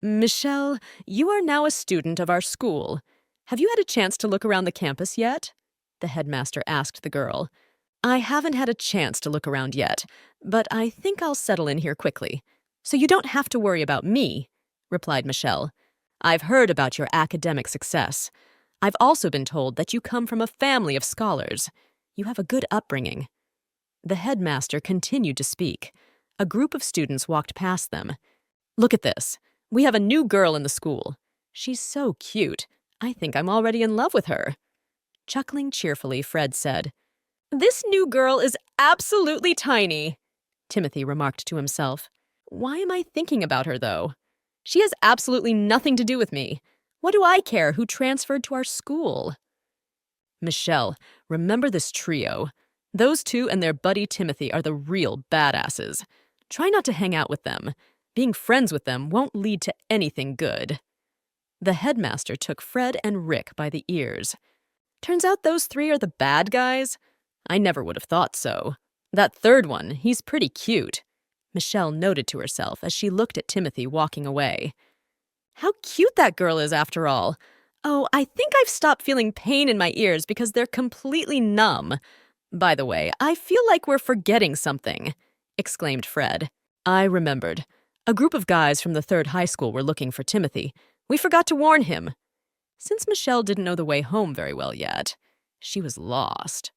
Michelle, you are now a student of our school. Have you had a chance to look around the campus yet? The headmaster asked the girl. I haven't had a chance to look around yet, but I think I'll settle in here quickly. So you don't have to worry about me, replied Michelle. I've heard about your academic success. I've also been told that you come from a family of scholars. You have a good upbringing. The headmaster continued to speak. A group of students walked past them. Look at this. We have a new girl in the school. She's so cute. I think I'm already in love with her. Chuckling cheerfully, Fred said, This new girl is absolutely tiny, Timothy remarked to himself. Why am I thinking about her, though? She has absolutely nothing to do with me. What do I care who transferred to our school? Michelle, remember this trio. Those two and their buddy Timothy are the real badasses. Try not to hang out with them. Being friends with them won't lead to anything good. The headmaster took Fred and Rick by the ears. Turns out those three are the bad guys? I never would have thought so. That third one, he's pretty cute. Michelle noted to herself as she looked at Timothy walking away. How cute that girl is, after all. Oh, I think I've stopped feeling pain in my ears because they're completely numb. By the way, I feel like we're forgetting something, exclaimed Fred. I remembered. A group of guys from the third high school were looking for Timothy. We forgot to warn him. Since Michelle didn't know the way home very well yet, she was lost.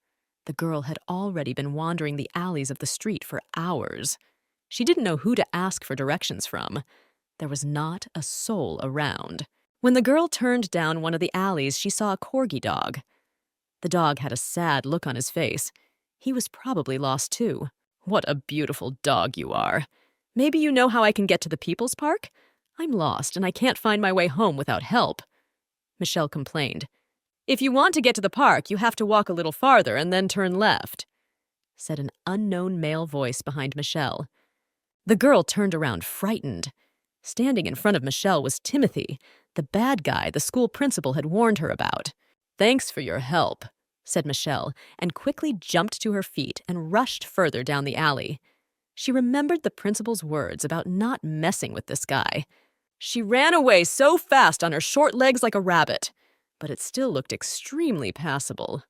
The girl had already been wandering the alleys of the street for hours. She didn't know who to ask for directions from. There was not a soul around. When the girl turned down one of the alleys, she saw a corgi dog. The dog had a sad look on his face. He was probably lost too. What a beautiful dog you are. Maybe you know how I can get to the People's Park? I'm lost and I can't find my way home without help. Michelle complained. If you want to get to the park, you have to walk a little farther and then turn left, said an unknown male voice behind Michelle. The girl turned around frightened. Standing in front of Michelle was Timothy, the bad guy the school principal had warned her about. Thanks for your help, said Michelle, and quickly jumped to her feet and rushed further down the alley. She remembered the principal's words about not messing with this guy. She ran away so fast on her short legs like a rabbit, but it still looked extremely passable,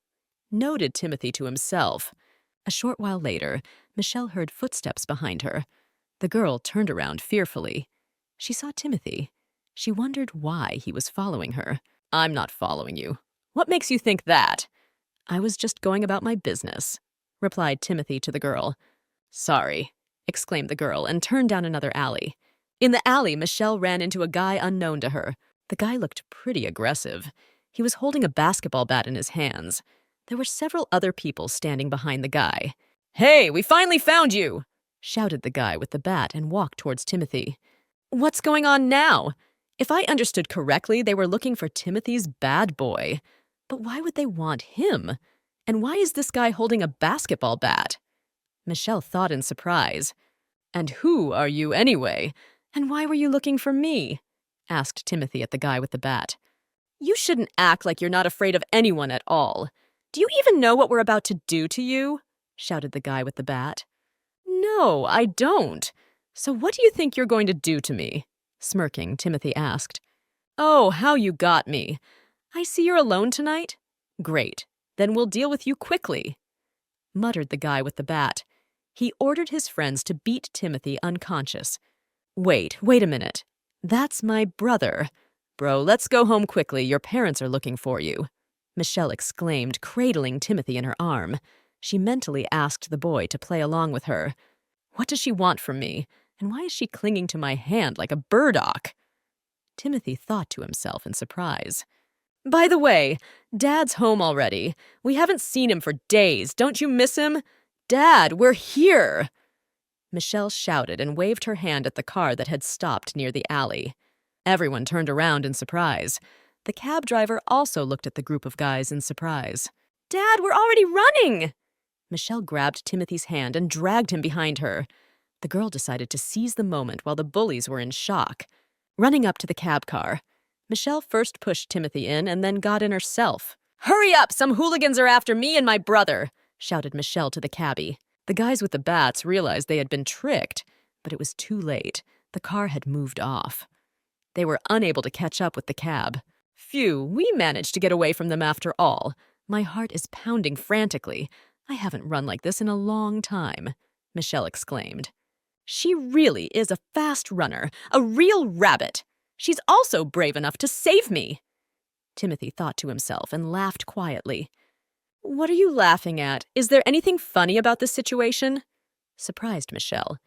noted Timothy to himself. A short while later, Michelle heard footsteps behind her. The girl turned around fearfully. She saw Timothy. She wondered why he was following her. I'm not following you. What makes you think that? I was just going about my business, replied Timothy to the girl. Sorry, exclaimed the girl and turned down another alley. In the alley, Michelle ran into a guy unknown to her. The guy looked pretty aggressive. He was holding a basketball bat in his hands. There were several other people standing behind the guy. Hey, we finally found you! Shouted the guy with the bat and walked towards Timothy. What's going on now? If I understood correctly, they were looking for Timothy's bad boy. But why would they want him? And why is this guy holding a basketball bat? Michelle thought in surprise. And who are you anyway? And why were you looking for me? Asked Timothy at the guy with the bat. You shouldn't act like you're not afraid of anyone at all. Do you even know what we're about to do to you? Shouted the guy with the bat. No, I don't. So what do you think you're going to do to me? Smirking, Timothy asked. Oh, how you got me. I see you're alone tonight? Great. Then we'll deal with you quickly, muttered the guy with the bat. He ordered his friends to beat Timothy unconscious. Wait a minute. That's my brother. Bro, let's go home quickly. Your parents are looking for you, Michelle exclaimed, cradling Timothy in her arm. She mentally asked the boy to play along with her. What does she want from me? And why is she clinging to my hand like a burdock? Timothy thought to himself in surprise. By the way, Dad's home already. We haven't seen him for days. Don't you miss him? Dad, we're here! Michelle shouted and waved her hand at the car that had stopped near the alley. Everyone turned around in surprise. The cab driver also looked at the group of guys in surprise. Dad, we're already running! Michelle grabbed Timothy's hand and dragged him behind her. The girl decided to seize the moment while the bullies were in shock. Running up to the cab car, Michelle first pushed Timothy in and then got in herself. Hurry up! Some hooligans are after me and my brother! Shouted Michelle to the cabbie. The guys with the bats realized they had been tricked, but it was too late. The car had moved off. They were unable to catch up with the cab. Phew, we managed to get away from them after all. My heart is pounding frantically. I haven't run like this in a long time, Michelle exclaimed. She really is a fast runner, a real rabbit. She's also brave enough to save me. Timothy thought to himself and laughed quietly. What are you laughing at? Is there anything funny about this situation? Surprised Michelle.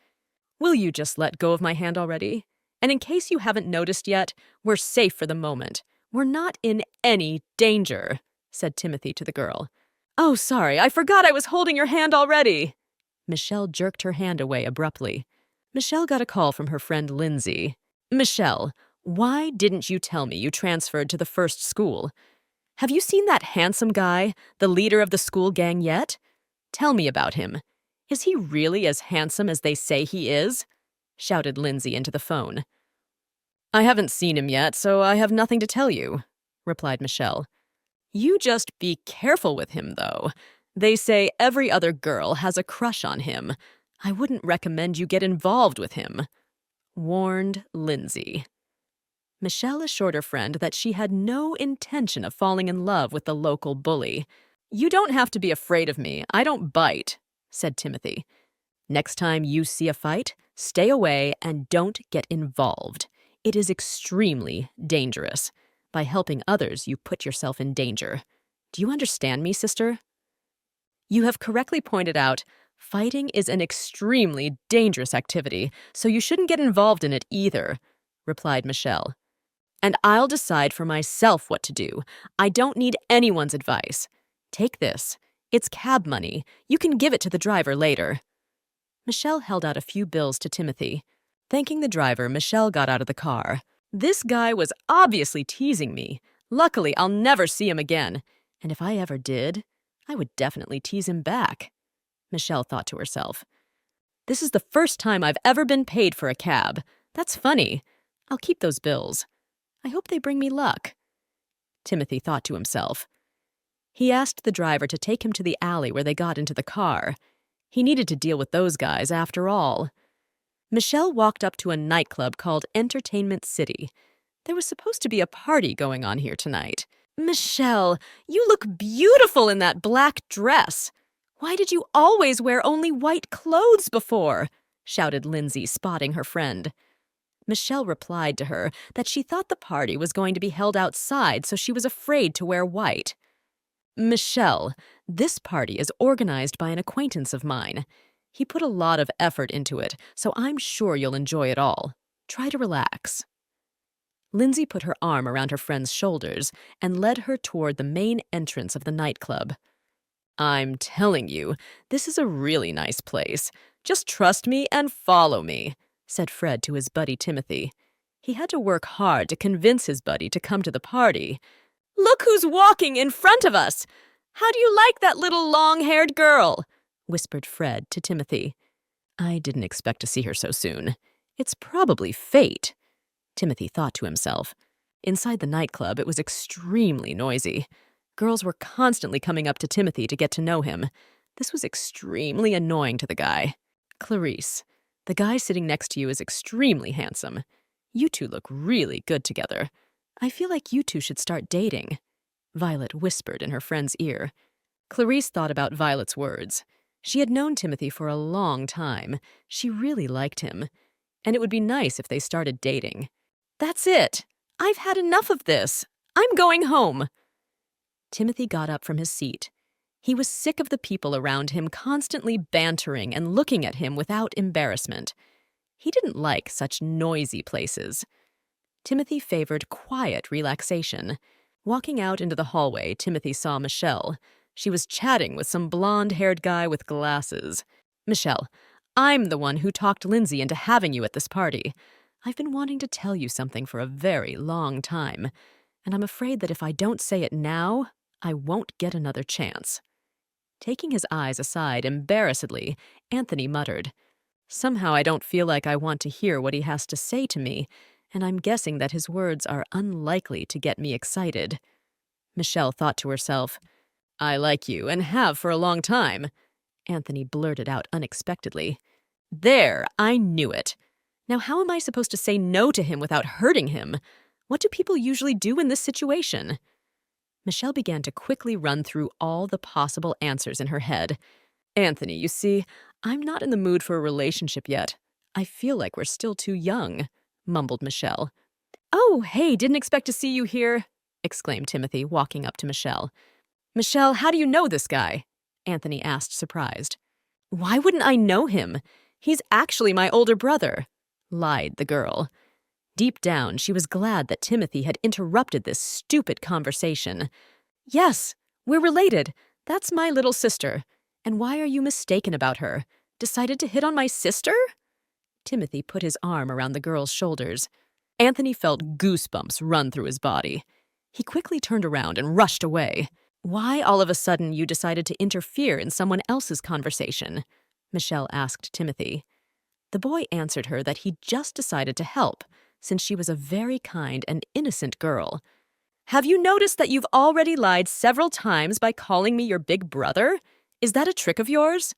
Will you just let go of my hand already? And in case you haven't noticed yet, we're safe for the moment. We're not in any danger, said Timothy to the girl. Oh, sorry, I forgot I was holding your hand already. Michelle jerked her hand away abruptly. Michelle got a call from her friend Lindsay. Michelle, why didn't you tell me you transferred to the first school? Have you seen that handsome guy, the leader of the school gang yet? Tell me about him. Is he really as handsome as they say he is? Shouted Lindsay into the phone. I haven't seen him yet, so I have nothing to tell you, replied Michelle. You just be careful with him, though. They say every other girl has a crush on him. I wouldn't recommend you get involved with him, warned Lindsay. Michelle assured her friend that she had no intention of falling in love with the local bully. You don't have to be afraid of me. I don't bite, said Timothy. Next time you see a fight, stay away and don't get involved. It is extremely dangerous. By helping others, you put yourself in danger. Do you understand me, sister? You have correctly pointed out, fighting is an extremely dangerous activity, so you shouldn't get involved in it either, replied Michelle. And I'll decide for myself what to do. I don't need anyone's advice. Take this. It's cab money. You can give it to the driver later. Michelle held out a few bills to Timothy. Thanking the driver, Michelle got out of the car. This guy was obviously teasing me. Luckily, I'll never see him again. And if I ever did, I would definitely tease him back, Michelle thought to herself. This is the first time I've ever been paid for a cab. That's funny. I'll keep those bills. I hope they bring me luck, Timothy thought to himself. He asked the driver to take him to the alley where they got into the car. He needed to deal with those guys after all. Michelle walked up to a nightclub called Entertainment City. There was supposed to be a party going on here tonight. Michelle, you look beautiful in that black dress. Why did you always wear only white clothes before? Shouted Lindsay, spotting her friend. Michelle replied to her that she thought the party was going to be held outside, so she was afraid to wear white. Michelle, this party is organized by an acquaintance of mine. He put a lot of effort into it, so I'm sure you'll enjoy it all. Try to relax. Lindsay put her arm around her friend's shoulders and led her toward the main entrance of the nightclub. I'm telling you, this is a really nice place. Just trust me and follow me, said Fred to his buddy Timothy. He had to work hard to convince his buddy to come to the party. Look who's walking in front of us! How do you like that little long-haired girl? Whispered Fred to Timothy. I didn't expect to see her so soon. It's probably fate, Timothy thought to himself. Inside the nightclub, it was extremely noisy. Girls were constantly coming up to Timothy to get to know him. This was extremely annoying to the guy. Clarice, the guy sitting next to you is extremely handsome. You two look really good together. I feel like you two should start dating, Violet whispered in her friend's ear. Clarice thought about Violet's words. She had known Timothy for a long time. She really liked him. And it would be nice if they started dating. That's it. I've had enough of this. I'm going home. Timothy got up from his seat. He was sick of the people around him constantly bantering and looking at him without embarrassment. He didn't like such noisy places. Timothy favored quiet relaxation. Walking out into the hallway, Timothy saw Michelle. She was chatting with some blonde-haired guy with glasses. Michelle, I'm the one who talked Lindsay into having you at this party. I've been wanting to tell you something for a very long time, and I'm afraid that if I don't say it now, I won't get another chance. Taking his eyes aside embarrassedly, Anthony muttered, Somehow I don't feel like I want to hear what he has to say to me, and I'm guessing that his words are unlikely to get me excited. Michelle thought to herself, I like you and have for a long time. Anthony blurted out unexpectedly. There, I knew it. Now, how am I supposed to say no to him without hurting him? What do people usually do in this situation? Michelle began to quickly run through all the possible answers in her head. Anthony, you see, I'm not in the mood for a relationship yet. I feel like we're still too young, mumbled Michelle. Oh, hey, didn't expect to see you here, exclaimed Timothy, walking up to Michelle. Michelle, how do you know this guy? Anthony asked, surprised. Why wouldn't I know him? He's actually my older brother, lied the girl. Deep down, she was glad that Timothy had interrupted this stupid conversation. Yes, we're related. That's my little sister. And why are you mistaken about her? Decided to hit on my sister? Timothy put his arm around the girl's shoulders. Anthony felt goosebumps run through his body. He quickly turned around and rushed away. Why all of a sudden you decided to interfere in someone else's conversation? Michelle asked Timothy. The boy answered her that he just decided to help, since she was a very kind and innocent girl. Have you noticed that you've already lied several times by calling me your big brother? Is that a trick of yours?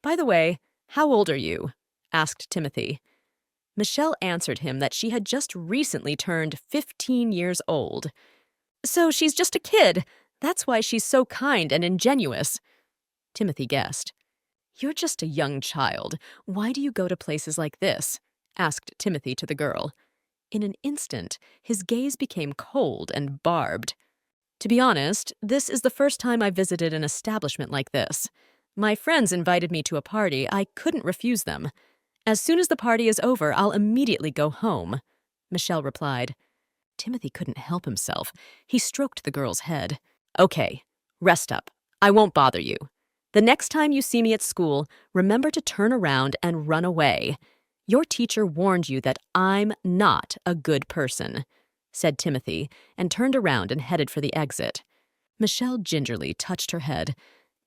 By the way, how old are you? Asked Timothy. Michelle answered him that she had just recently turned 15 years old. So she's just a kid. That's why she's so kind and ingenuous. Timothy guessed. You're just a young child. Why do you go to places like this? Asked Timothy to the girl. In an instant, his gaze became cold and barbed. To be honest, this is the first time I visited an establishment like this. My friends invited me to a party. I couldn't refuse them. As soon as the party is over, I'll immediately go home, Michelle replied. Timothy couldn't help himself. He stroked the girl's head. Okay, rest up. I won't bother you. The next time you see me at school, remember to turn around and run away. Your teacher warned you that I'm not a good person, said Timothy, and turned around and headed for the exit. Michelle gingerly touched her head.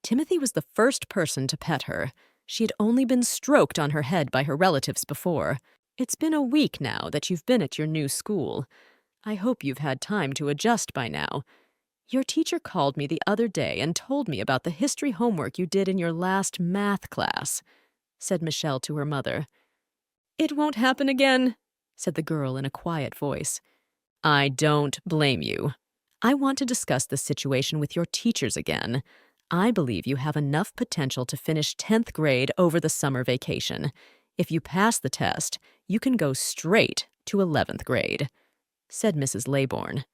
Timothy was the first person to pet her. She had only been stroked on her head by her relatives before. It's been a week now that you've been at your new school. I hope you've had time to adjust by now. Your teacher called me the other day and told me about the history homework you did in your last math class, said Michelle to her mother. It won't happen again, said the girl in a quiet voice. I don't blame you. I want to discuss the situation with your teachers again. I believe you have enough potential to finish 10th grade over the summer vacation. If you pass the test, you can go straight to 11th grade, said Mrs. Laybourne.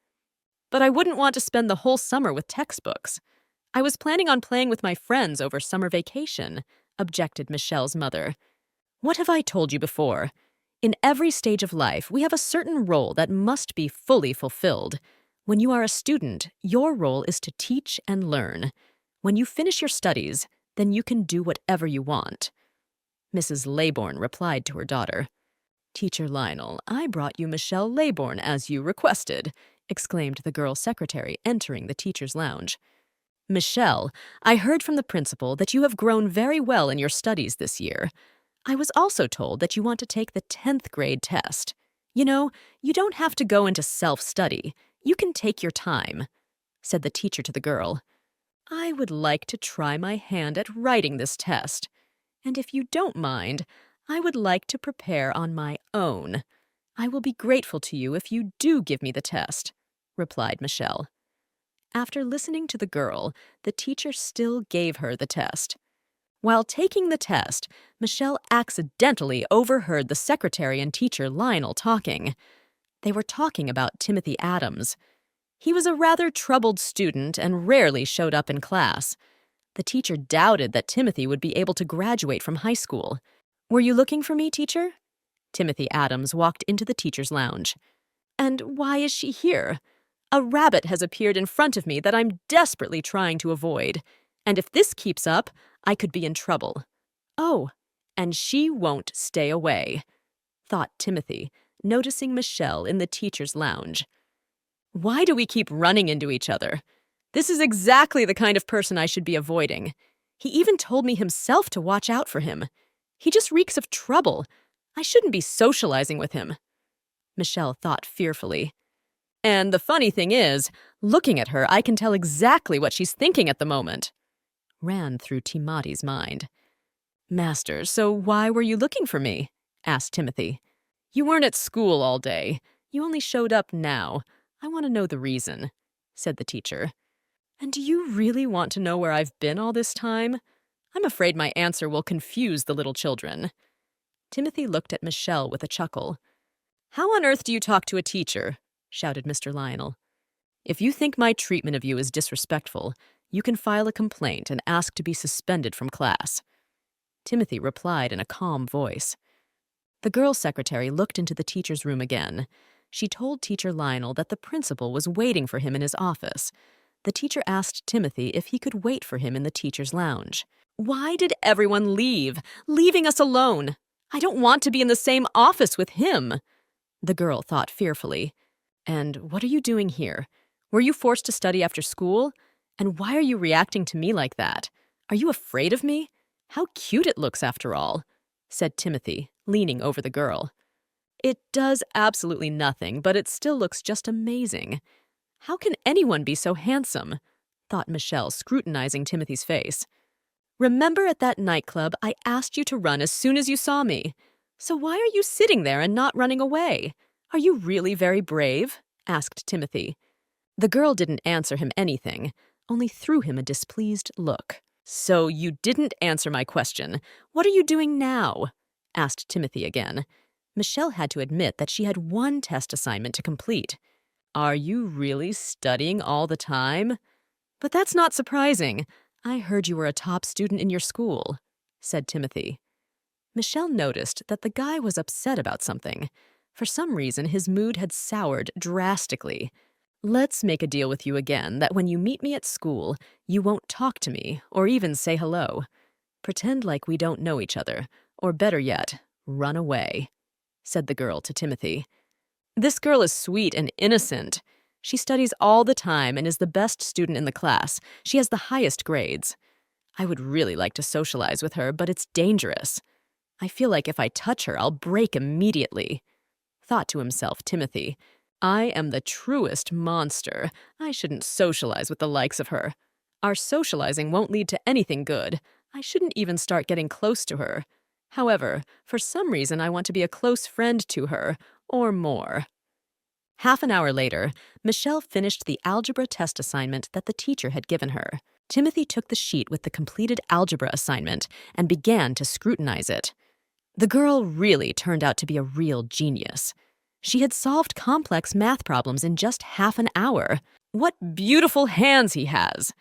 But I wouldn't want to spend the whole summer with textbooks. I was planning on playing with my friends over summer vacation, objected Michelle's mother. What have I told you before? In every stage of life, we have a certain role that must be fully fulfilled. When you are a student, your role is to teach and learn. When you finish your studies, then you can do whatever you want. Mrs. Laybourne replied to her daughter. Teacher Lionel, I brought you Michelle Laybourne as you requested, exclaimed the girl secretary, entering the teacher's lounge. Michelle, I heard from the principal that you have grown very well in your studies this year. I was also told that you want to take the 10th grade test. You know, you don't have to go into self-study. You can take your time, said the teacher to the girl. I would like to try my hand at writing this test. And if you don't mind, I would like to prepare on my own. I will be grateful to you if you do give me the test, replied Michelle. After listening to the girl, the teacher still gave her the test. While taking the test, Michelle accidentally overheard the secretary and teacher Lionel talking. They were talking about Timothy Adams. He was a rather troubled student and rarely showed up in class. The teacher doubted that Timothy would be able to graduate from high school. Were you looking for me, teacher? Timothy Adams walked into the teacher's lounge. And why is she here? A rabbit has appeared in front of me that I'm desperately trying to avoid. And if this keeps up, I could be in trouble. Oh, and she won't stay away, thought Timothy, noticing Michelle in the teacher's lounge. Why do we keep running into each other? This is exactly the kind of person I should be avoiding. He even told me himself to watch out for him. He just reeks of trouble. I shouldn't be socializing with him, Michelle thought fearfully. And the funny thing is, looking at her, I can tell exactly what she's thinking at the moment, ran through Timothy's mind. Master, so why were you looking for me? Asked Timothy. You weren't at school all day. You only showed up now. I want to know the reason," said the teacher. "And do you really want to know where I've been all this time? I'm afraid my answer will confuse the little children." Timothy looked at Michelle with a chuckle. "How on earth do you talk to a teacher?" shouted Mr. Lionel. "If you think my treatment of you is disrespectful, you can file a complaint and ask to be suspended from class." Timothy replied in a calm voice. The girl secretary looked into the teacher's room again. She told Teacher Lionel that the principal was waiting for him in his office. The teacher asked Timothy if he could wait for him in the teacher's lounge. "Why did everyone leave, leaving us alone? I don't want to be in the same office with him," the girl thought fearfully. "And what are you doing here? Were you forced to study after school? And why are you reacting to me like that? Are you afraid of me? How cute it looks after all," said Timothy, leaning over the girl. "It does absolutely nothing, but it still looks just amazing. How can anyone be so handsome?" thought Michelle, scrutinizing Timothy's face. "Remember at that nightclub, I asked you to run as soon as you saw me. So why are you sitting there and not running away? Are you really very brave?" asked Timothy. The girl didn't answer him anything, only threw him a displeased look. "So you didn't answer my question. What are you doing now?" asked Timothy again. Michelle had to admit that she had one test assignment to complete. "Are you really studying all the time? But that's not surprising. I heard you were a top student in your school," said Timothy. Michelle noticed that the guy was upset about something. For some reason, his mood had soured drastically. "Let's make a deal with you again that when you meet me at school, you won't talk to me or even say hello. Pretend like we don't know each other, or better yet, run away," said the girl to Timothy. "This girl is sweet and innocent. She studies all the time and is the best student in the class. She has the highest grades. I would really like to socialize with her, but it's dangerous. I feel like if I touch her, I'll break immediately," thought to himself Timothy. "I am the truest monster. I shouldn't socialize with the likes of her. Our socializing won't lead to anything good. I shouldn't even start getting close to her. However, for some reason I want to be a close friend to her, or more." Half an hour later, Michelle finished the algebra test assignment that the teacher had given her. Timothy took the sheet with the completed algebra assignment and began to scrutinize it. The girl really turned out to be a real genius. She had solved complex math problems in just half an hour. What beautiful hands he has!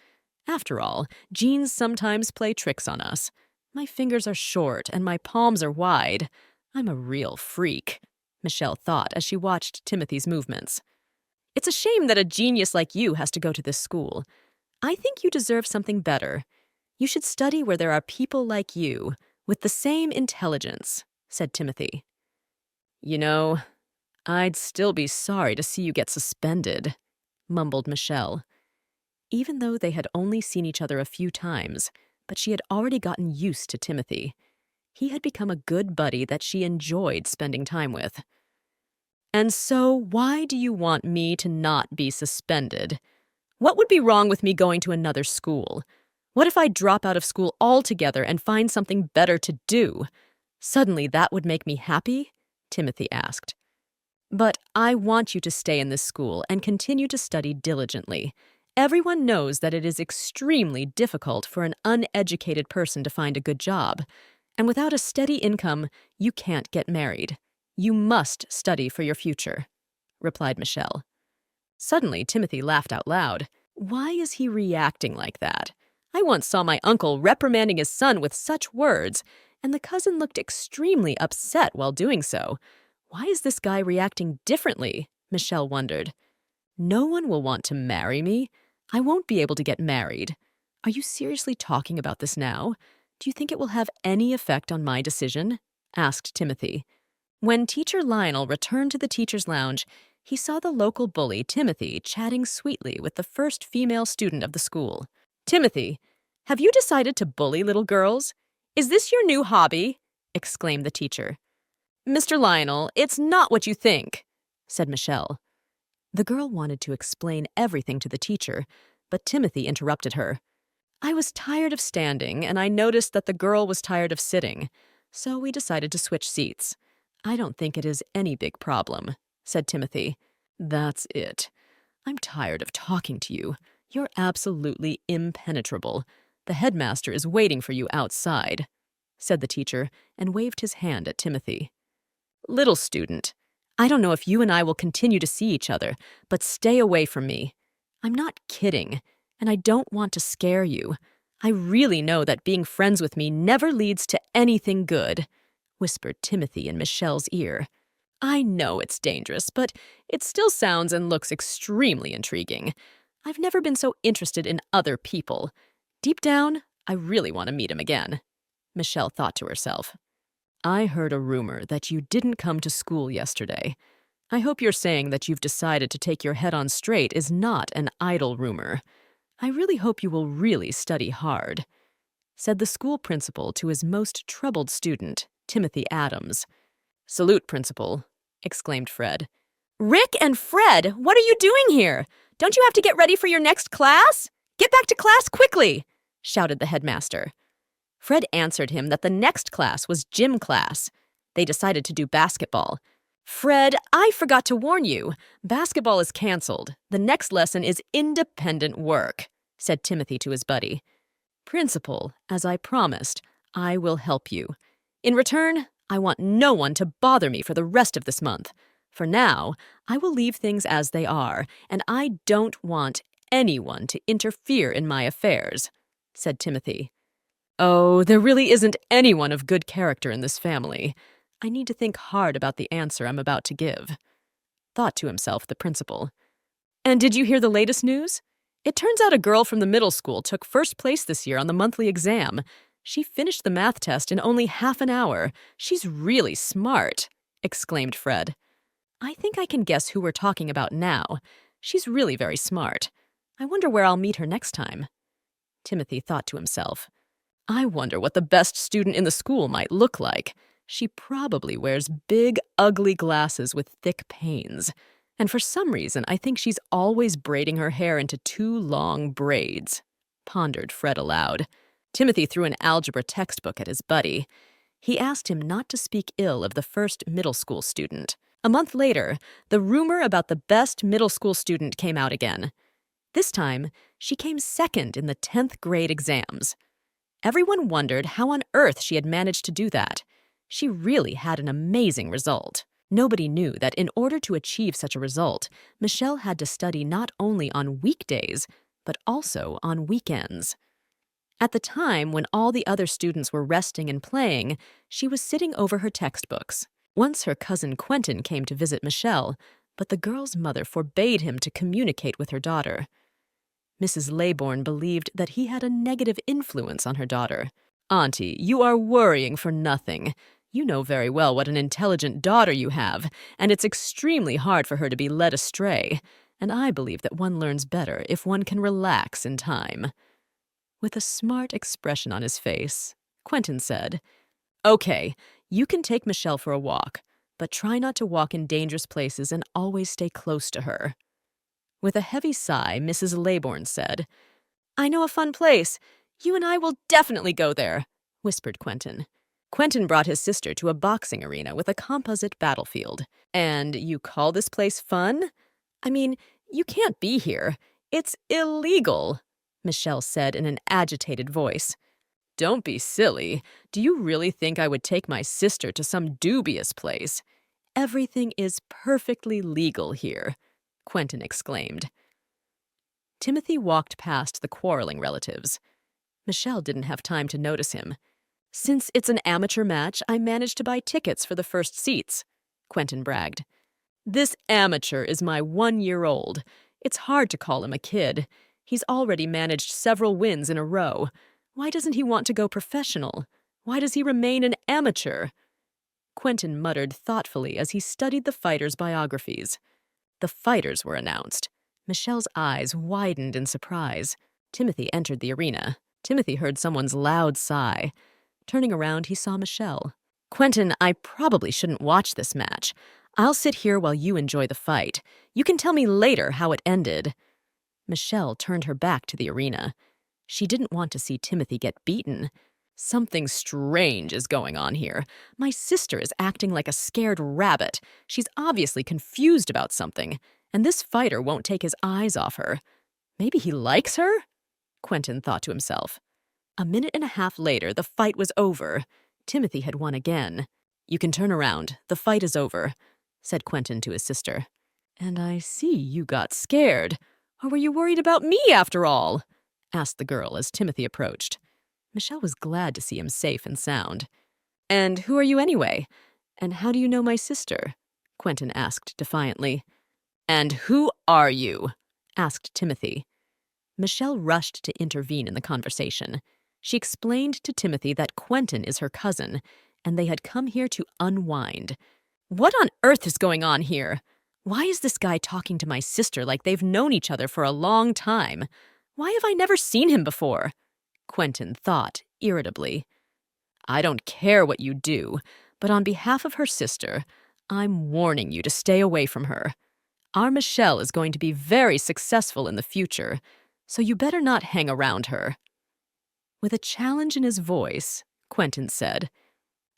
After all, genes sometimes play tricks on us. My fingers are short and my palms are wide. I'm a real freak, Michelle thought as she watched Timothy's movements. "It's a shame that a genius like you has to go to this school. I think you deserve something better. You should study where there are people like you, with the same intelligence," said Timothy. "You know, I'd still be sorry to see you get suspended," mumbled Michelle. Even though they had only seen each other a few times, but she had already gotten used to Timothy. He had become a good buddy that she enjoyed spending time with. "And so, why do you want me to not be suspended? What would be wrong with me going to another school? What if I drop out of school altogether and find something better to do? Suddenly that would make me happy?" Timothy asked. "But I want you to stay in this school and continue to study diligently. Everyone knows that it is extremely difficult for an uneducated person to find a good job. And without a steady income, you can't get married. You must study for your future," replied Michelle. Suddenly, Timothy laughed out loud. Why is he reacting like that? I once saw my uncle reprimanding his son with such words, and the cousin looked extremely upset while doing so. Why is this guy reacting differently? Michelle wondered. No one will want to marry me. I won't be able to get married. Are you seriously talking about this now? Do you think it will have any effect on my decision? Asked Timothy. When Teacher Lionel returned to the teacher's lounge, he saw the local bully, Timothy, chatting sweetly with the first female student of the school. "Timothy, have you decided to bully little girls? Is this your new hobby?" exclaimed the teacher. "Mr. Lionel, it's not what you think," said Michelle. The girl wanted to explain everything to the teacher, but Timothy interrupted her. "I was tired of standing, and I noticed that the girl was tired of sitting, so we decided to switch seats. I don't think it is any big problem, said Timothy. That's it. I'm tired of talking to you. You're absolutely impenetrable. The headmaster is waiting for you outside, said the teacher, and waved his hand at Timothy. Little student, I don't know if you and I will continue to see each other, but stay away from me. I'm not kidding, and I don't want to scare you. I really know that being friends with me never leads to anything good, whispered Timothy in Michelle's ear. I know it's dangerous, but it still sounds and looks extremely intriguing. I've never been so interested in other people. Deep down, I really want to meet him again, Michelle thought to herself. I heard a rumor that you didn't come to school yesterday. I hope you're saying that you've decided to take your head on straight is not an idle rumor. I really hope you will really study hard, said the school principal to his most troubled student, Timothy Adams. Salute, principal, exclaimed Fred. Rick and Fred, what are you doing here? Don't you have to get ready for your next class? Get back to class quickly, shouted the headmaster. Fred answered him that the next class was gym class. They decided to do basketball. Fred, I forgot to warn you. Basketball is canceled. The next lesson is independent work, said Timothy to his buddy. Principal, as I promised, I will help you. In return, I want no one to bother me for the rest of this month. For now, I will leave things as they are, and I don't want anyone to interfere in my affairs, said Timothy. Oh, there really isn't anyone of good character in this family. I need to think hard about the answer I'm about to give, thought to himself the principal. And did you hear the latest news? It turns out a girl from the middle school took first place this year on the monthly exam. She finished the math test in only half an hour. She's really smart, exclaimed Fred. I think I can guess who we're talking about now. She's really very smart. I wonder where I'll meet her next time. Timothy thought to himself. I wonder what the best student in the school might look like. She probably wears big, ugly glasses with thick panes. And for some reason, I think she's always braiding her hair into 2 long braids, pondered Fred aloud. Timothy threw an algebra textbook at his buddy. He asked him not to speak ill of the first middle school student. A month later, the rumor about the best middle school student came out again. This time, she came second in the 10th grade exams. Everyone wondered how on earth she had managed to do that. She really had an amazing result. Nobody knew that in order to achieve such a result, Michelle had to study not only on weekdays, but also on weekends. At the time when all the other students were resting and playing, she was sitting over her textbooks. Once her cousin Quentin came to visit Michelle, but the girl's mother forbade him to communicate with her daughter. Mrs. Laybourne believed that he had a negative influence on her daughter. Auntie, you are worrying for nothing. You know very well what an intelligent daughter you have, and it's extremely hard for her to be led astray. And I believe that one learns better if one can relax in time. With a smart expression on his face, Quentin said, Okay, you can take Michelle for a walk, but try not to walk in dangerous places and always stay close to her. With a heavy sigh, Mrs. Laybourne said, I know a fun place. You and I will definitely go there, whispered Quentin. Quentin brought his sister to a boxing arena with a composite battlefield. And you call this place fun? I mean, you can't be here. It's illegal, Michelle said in an agitated voice. Don't be silly. Do you really think I would take my sister to some dubious place? Everything is perfectly legal here, Quentin exclaimed. Timothy walked past the quarreling relatives. Michelle didn't have time to notice him. Since it's an amateur match, I managed to buy tickets for the first seats, Quentin bragged. This amateur is my 1-year-old. It's hard to call him a kid. He's already managed several wins in a row. Why doesn't he want to go professional? Why does he remain an amateur? Quentin muttered thoughtfully as he studied the fighters' biographies. The fighters were announced. Michelle's eyes widened in surprise. Timothy entered the arena. Timothy heard someone's loud sigh. Turning around, he saw Michelle. Quentin, I probably shouldn't watch this match. I'll sit here while you enjoy the fight. You can tell me later how it ended. Michelle turned her back to the arena. She didn't want to see Timothy get beaten. Something strange is going on here. My sister is acting like a scared rabbit. She's obviously confused about something, and this fighter won't take his eyes off her. Maybe he likes her? Quentin thought to himself. A minute and a half later, the fight was over. Timothy had won again. "You can turn around. The fight is over," said Quentin to his sister. "And I see you got scared. Or were you worried about me after all?" asked the girl as Timothy approached. Michelle was glad to see him safe and sound. "And who are you anyway? And how do you know my sister?" Quentin asked defiantly. "And who are you?" asked Timothy. Michelle rushed to intervene in the conversation. She explained to Timothy that Quentin is her cousin, and they had come here to unwind. "What on earth is going on here? Why is this guy talking to my sister like they've known each other for a long time? Why have I never seen him before?" Quentin thought irritably. "I don't care what you do, but on behalf of her sister, I'm warning you to stay away from her. Our Michelle is going to be very successful in the future, so you better not hang around her." With a challenge in his voice, Quentin said,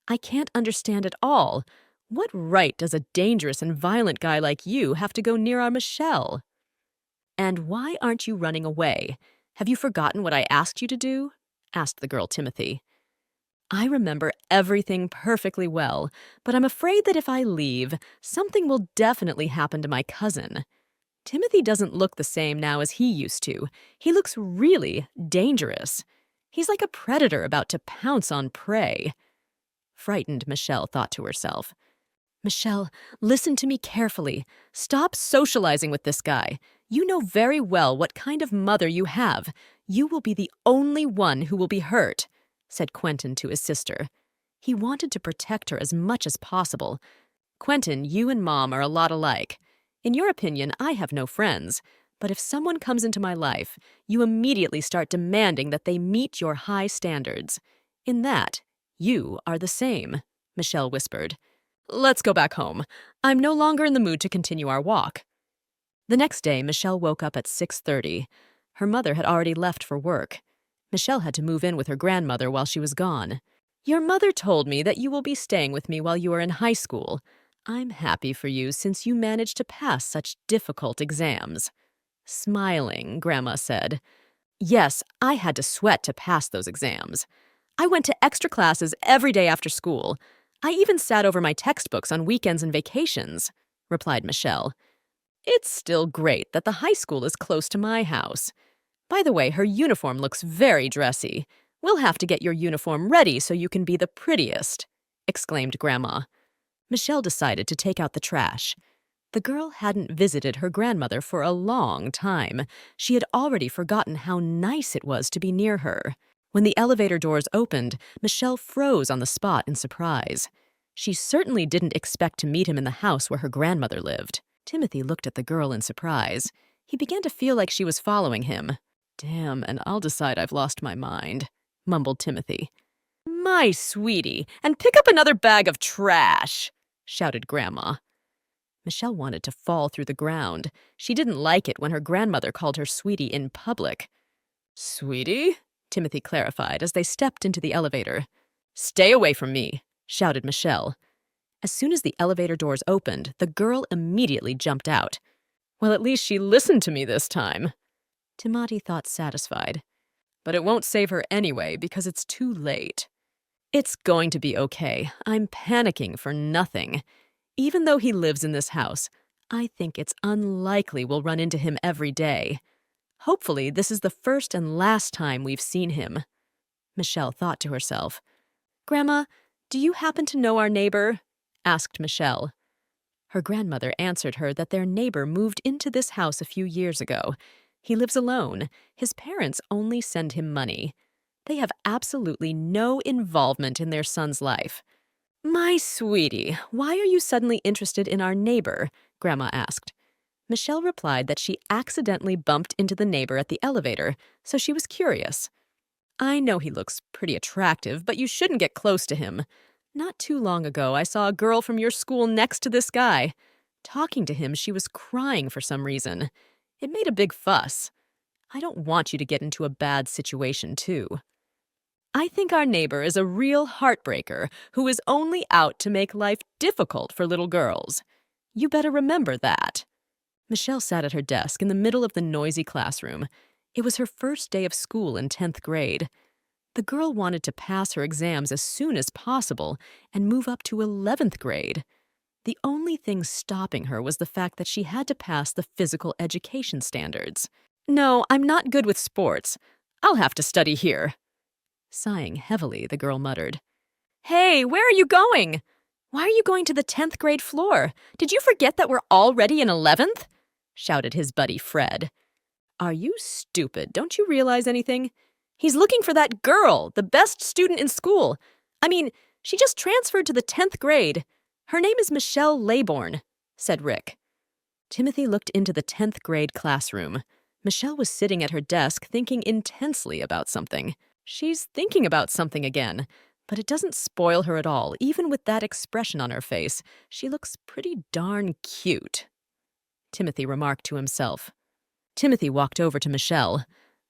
"I can't understand at all. What right does a dangerous and violent guy like you have to go near our Michelle? And why aren't you running away? Have you forgotten what I asked you to do?" asked the girl Timothy. "I remember everything perfectly well, but I'm afraid that if I leave, something will definitely happen to my cousin. Timothy doesn't look the same now as he used to. He looks really dangerous. He's like a predator about to pounce on prey." Frightened Michelle thought to herself, "Michelle, listen to me carefully. Stop socializing with this guy. You know very well what kind of mother you have. You will be the only one who will be hurt," said Quentin to his sister. He wanted to protect her as much as possible. "Quentin, you and Mom are a lot alike. In your opinion, I have no friends. But if someone comes into my life, you immediately start demanding that they meet your high standards. In that, you are the same," Michelle whispered. "Let's go back home. I'm no longer in the mood to continue our walk." The next day, Michelle woke up at 6:30. Her mother had already left for work. Michelle had to move in with her grandmother while she was gone. "Your mother told me that you will be staying with me while you are in high school. I'm happy for you since you managed to pass such difficult exams." Smiling, Grandma said, "Yes, I had to sweat to pass those exams. I went to extra classes every day after school. I even sat over my textbooks on weekends and vacations," replied Michelle. "It's still great that the high school is close to my house. By the way, her uniform looks very dressy. We'll have to get your uniform ready so you can be the prettiest," exclaimed Grandma. Michelle decided to take out the trash. The girl hadn't visited her grandmother for a long time. She had already forgotten how nice it was to be near her. When the elevator doors opened, Michelle froze on the spot in surprise. She certainly didn't expect to meet him in the house where her grandmother lived. Timothy looked at the girl in surprise. He began to feel like she was following him. "Damn, and I'll decide I've lost my mind," mumbled Timothy. "My sweetie, and pick up another bag of trash," shouted Grandma. Michelle wanted to fall through the ground. She didn't like it when her grandmother called her sweetie in public. "Sweetie?" Timothy clarified as they stepped into the elevator. "Stay away from me," shouted Michelle. As soon as the elevator doors opened, the girl immediately jumped out. "Well, at least she listened to me this time," Timothy thought satisfied. "But it won't save her anyway because it's too late. It's going to be okay. I'm panicking for nothing. Even though he lives in this house, I think it's unlikely we'll run into him every day. Hopefully, this is the first and last time we've seen him," Michelle thought to herself. "Grandma, do you happen to know our neighbor?" asked Michelle. Her grandmother answered her that their neighbor moved into this house a few years ago. He lives alone. His parents only send him money. They have absolutely no involvement in their son's life. "My sweetie, why are you suddenly interested in our neighbor?" Grandma asked. Michelle replied that she accidentally bumped into the neighbor at the elevator, so she was curious. "I know he looks pretty attractive, but you shouldn't get close to him. Not too long ago, I saw a girl from your school next to this guy. Talking to him, she was crying for some reason. It made a big fuss. I don't want you to get into a bad situation, too." I think our neighbor is a real heartbreaker who is only out to make life difficult for little girls. You better remember that. Michelle sat at her desk in the middle of the noisy classroom. It was her first day of school in 10th grade. The girl wanted to pass her exams as soon as possible and move up to 11th grade. The only thing stopping her was the fact that she had to pass the physical education standards. No, I'm not good with sports. I'll have to study here. Sighing heavily, the girl muttered, Hey, where are you going? Why are you going to the 10th grade floor? Did you forget that we're already in 11th? Shouted his buddy Fred. Are you stupid? Don't you realize anything? He's looking for that girl, the best student in school. I mean, she just transferred to the 10th grade. Her name is Michelle Laybourne, said Rick. Timothy looked into the 10th grade classroom. Michelle was sitting at her desk thinking intensely about something. She's thinking about something again, but it doesn't spoil her at all. Even with that expression on her face, she looks pretty darn cute, Timothy remarked to himself. Timothy walked over to Michelle.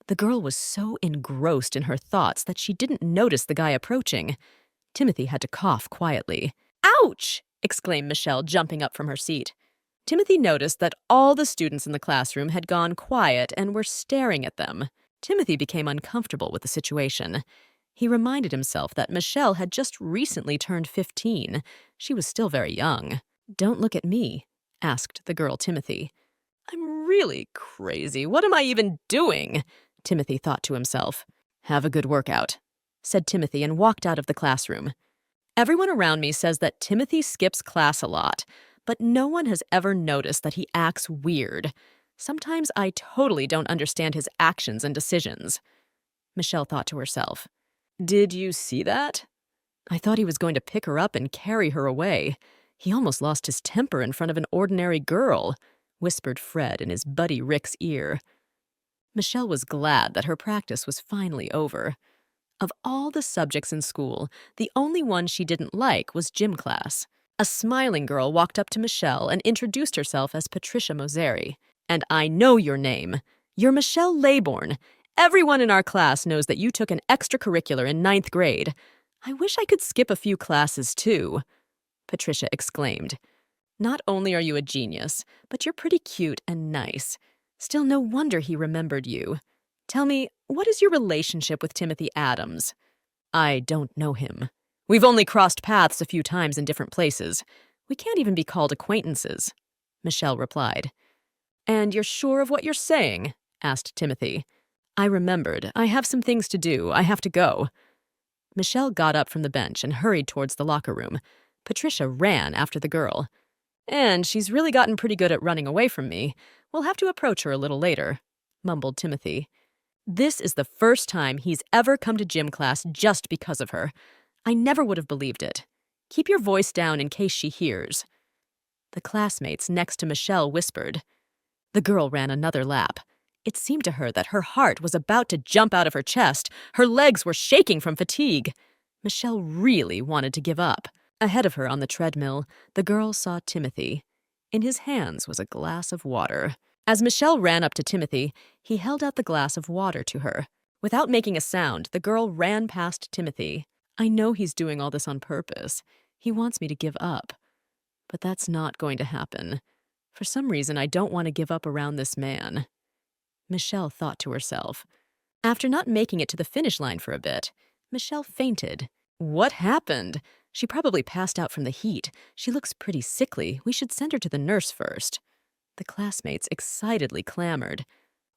The girl was so engrossed in her thoughts that she didn't notice the guy approaching. Timothy had to cough quietly. Ouch! Exclaimed Michelle, jumping up from her seat. Timothy noticed that all the students in the classroom had gone quiet and were staring at them. Timothy became uncomfortable with the situation. He reminded himself that Michelle had just recently turned 15. She was still very young. Don't look at me, asked the girl Timothy. I'm really crazy. What am I even doing? Timothy thought to himself. Have a good workout, said Timothy and walked out of the classroom. Everyone around me says that Timothy skips class a lot, but no one has ever noticed that he acts weird. Sometimes I totally don't understand his actions and decisions. Michelle thought to herself. Did you see that? I thought he was going to pick her up and carry her away. He almost lost his temper in front of an ordinary girl, whispered Fred in his buddy Rick's ear. Michelle was glad that her practice was finally over. Of all the subjects in school, the only one she didn't like was gym class. A smiling girl walked up to Michelle and introduced herself as Patricia Moseri. And I know your name. You're Michelle Laybourne. Everyone in our class knows that you took an extracurricular in 9th grade. I wish I could skip a few classes, too, Patricia exclaimed. Not only are you a genius, but you're pretty cute and nice. Still, no wonder he remembered you. Tell me, what is your relationship with Timothy Adams? I don't know him. We've only crossed paths a few times in different places. We can't even be called acquaintances, Michelle replied. And you're sure of what you're saying? Asked Timothy. I remembered. I have some things to do. I have to go. Michelle got up from the bench and hurried towards the locker room. Patricia ran after the girl. And she's really gotten pretty good at running away from me. We'll have to approach her a little later, mumbled Timothy. This is the first time he's ever come to gym class just because of her. I never would have believed it. Keep your voice down in case she hears. The classmates next to Michelle whispered. The girl ran another lap. It seemed to her that her heart was about to jump out of her chest. Her legs were shaking from fatigue. Michelle really wanted to give up. Ahead of her on the treadmill, the girl saw Timothy. In his hands was a glass of water. As Michelle ran up to Timothy, he held out the glass of water to her. Without making a sound, the girl ran past Timothy. I know he's doing all this on purpose. He wants me to give up. But that's not going to happen. For some reason, I don't want to give up around this man. Michelle thought to herself. After not making it to the finish line for a bit, Michelle fainted. What happened? She probably passed out from the heat. She looks pretty sickly. We should send her to the nurse first. The classmates excitedly clamored.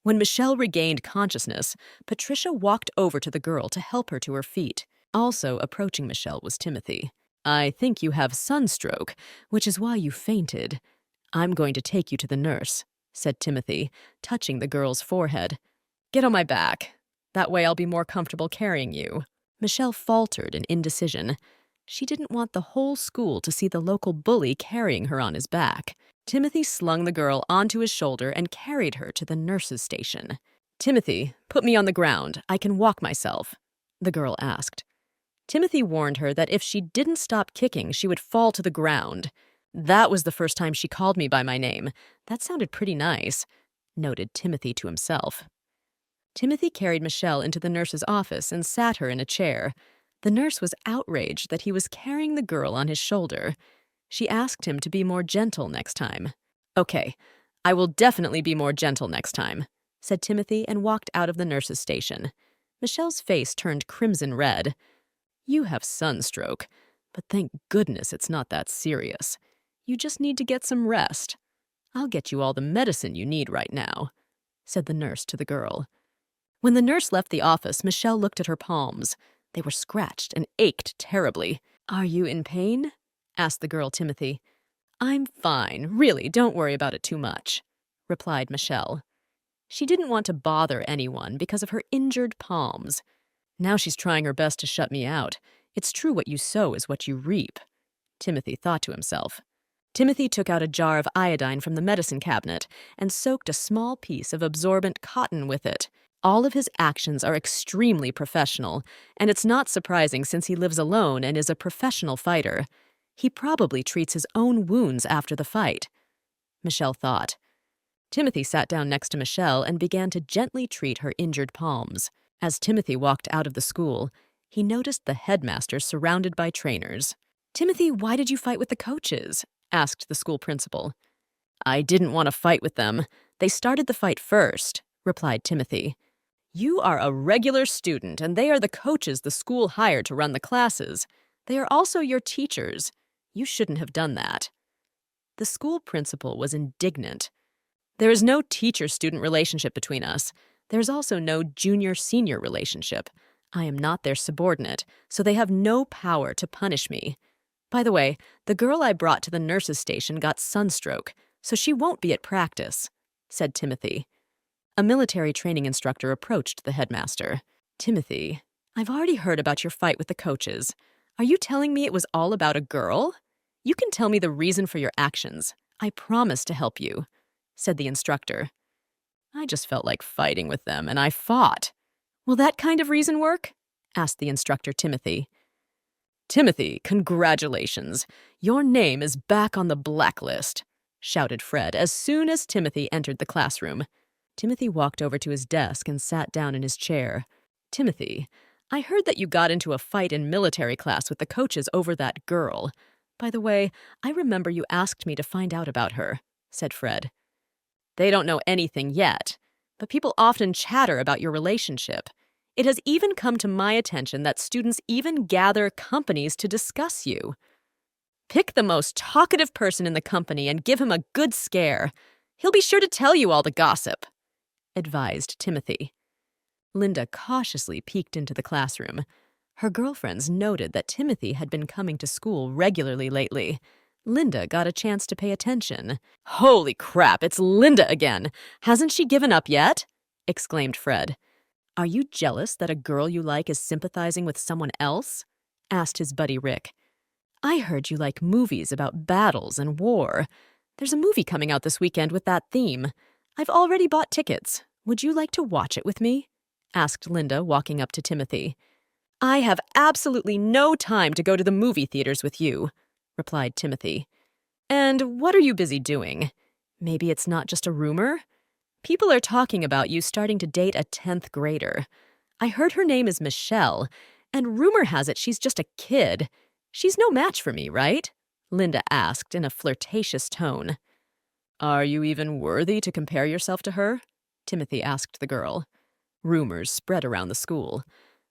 When Michelle regained consciousness, Patricia walked over to the girl to help her to her feet. Also approaching Michelle was Timothy. I think you have sunstroke, which is why you fainted. I'm going to take you to the nurse, said Timothy, touching the girl's forehead. Get on my back. That way I'll be more comfortable carrying you. Michelle faltered in indecision. She didn't want the whole school to see the local bully carrying her on his back. Timothy slung the girl onto his shoulder and carried her to the nurse's station. Timothy, put me on the ground. I can walk myself, the girl asked. Timothy warned her that if she didn't stop kicking, she would fall to the ground. That was the first time she called me by my name. That sounded pretty nice, noted Timothy to himself. Timothy carried Michelle into the nurse's office and sat her in a chair. The nurse was outraged that he was carrying the girl on his shoulder. She asked him to be more gentle next time. "Okay, I will definitely be more gentle next time," said Timothy and walked out of the nurse's station. Michelle's face turned crimson red. "You have sunstroke, but thank goodness it's not that serious. You just need to get some rest. I'll get you all the medicine you need right now," said the nurse to the girl. When the nurse left the office, Michelle looked at her palms. They were scratched and ached terribly. "Are you in pain?" asked the girl Timothy. "I'm fine. Really, don't worry about it too much," replied Michelle. She didn't want to bother anyone because of her injured palms. Now she's trying her best to shut me out. It's true what you sow is what you reap, Timothy thought to himself. Timothy took out a jar of iodine from the medicine cabinet and soaked a small piece of absorbent cotton with it. All of his actions are extremely professional, and it's not surprising since he lives alone and is a professional fighter. He probably treats his own wounds after the fight, Michelle thought. Timothy sat down next to Michelle and began to gently treat her injured palms. As Timothy walked out of the school, he noticed the headmaster surrounded by trainers. "Timothy, why did you fight with the coaches?" asked the school principal. "I didn't want to fight with them. They started the fight first," replied Timothy. "You are a regular student, and they are the coaches the school hired to run the classes. They are also your teachers. You shouldn't have done that." The school principal was indignant. "There is no teacher-student relationship between us. There's also no junior-senior relationship. I am not their subordinate, so they have no power to punish me. By the way, the girl I brought to the nurse's station got sunstroke, so she won't be at practice," said Timothy. A military training instructor approached the headmaster. "Timothy, I've already heard about your fight with the coaches. Are you telling me it was all about a girl? You can tell me the reason for your actions. I promise to help you," said the instructor. "I just felt like fighting with them, and I fought." "Will that kind of reason work?" asked the instructor Timothy. "Timothy, congratulations. Your name is back on the blacklist," shouted Fred as soon as Timothy entered the classroom. Timothy walked over to his desk and sat down in his chair. "Timothy, I heard that you got into a fight in military class with the coaches over that girl. By the way, I remember you asked me to find out about her," said Fred. "They don't know anything yet, but people often chatter about your relationship. It has even come to my attention that students even gather companies to discuss you. Pick the most talkative person in the company and give him a good scare. He'll be sure to tell you all the gossip," advised Timothy. Linda cautiously peeked into the classroom. Her girlfriends noted that Timothy had been coming to school regularly lately. Linda got a chance to pay attention. "Holy crap, it's Linda again! Hasn't she given up yet?" exclaimed Fred. "Are you jealous that a girl you like is sympathizing with someone else?" asked his buddy Rick. "I heard you like movies about battles and war. There's a movie coming out this weekend with that theme. I've already bought tickets. Would you like to watch it with me?" asked Linda, walking up to Timothy. "I have absolutely no time to go to the movie theaters with you," replied Timothy. "And what are you busy doing? Maybe it's not just a rumor? People are talking about you starting to date a 10th grader. I heard her name is Michelle, and rumor has it she's just a kid. She's no match for me, right?" Linda asked in a flirtatious tone. "Are you even worthy to compare yourself to her?" Timothy asked the girl. Rumors spread around the school.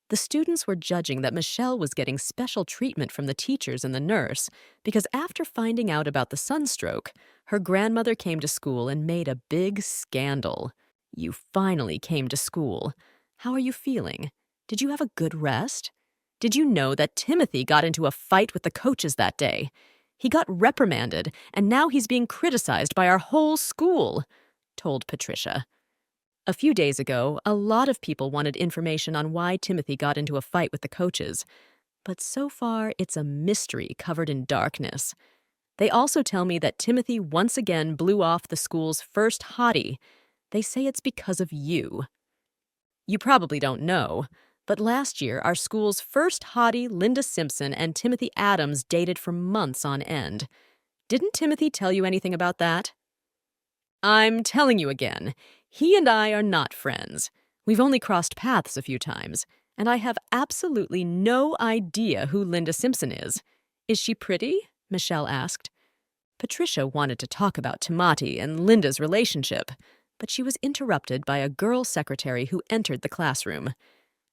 The students were judging that Michelle was getting special treatment from the teachers and the nurse because after finding out about the sunstroke, her grandmother came to school and made a big scandal. "You finally came to school. How are you feeling? Did you have a good rest? Did you know that Timothy got into a fight with the coaches that day? He got reprimanded, and now he's being criticized by our whole school," told Patricia. A few days ago, a lot of people wanted information on why Timothy got into a fight with the coaches, but so far it's a mystery covered in darkness. They also tell me that Timothy once again blew off the school's first hottie. They say it's because of you. You probably don't know, but last year our school's first hottie, Linda Simpson, and Timothy Adams dated for months on end. Didn't Timothy tell you anything about that? "I'm telling you again. He and I are not friends. We've only crossed paths a few times, and I have absolutely no idea who Linda Simpson is. Is she pretty? Michelle asked. Patricia wanted to talk about Timati and Linda's relationship, but she was interrupted by a girl secretary who entered the classroom.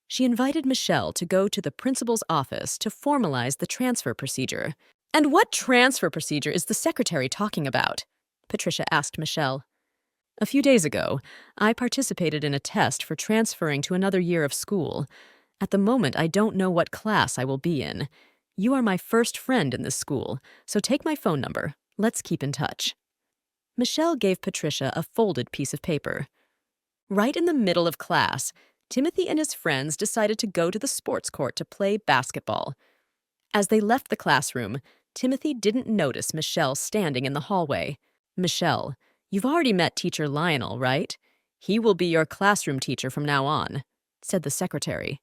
She invited Michelle to go to the principal's office to formalize the transfer procedure. And what transfer procedure is the secretary talking about? Patricia asked Michelle. A few days ago, I participated in a test for transferring to another year of school. At the moment, I don't know what class I will be in. You are my first friend in this school, so take my phone number. Let's keep in touch. Michelle gave Patricia a folded piece of paper. Right in the middle of class, Timothy and his friends decided to go to the sports court to play basketball. As they left the classroom, Timothy didn't notice Michelle standing in the hallway. Michelle, you've already met Teacher Lionel, right? He will be your classroom teacher from now on, said the secretary.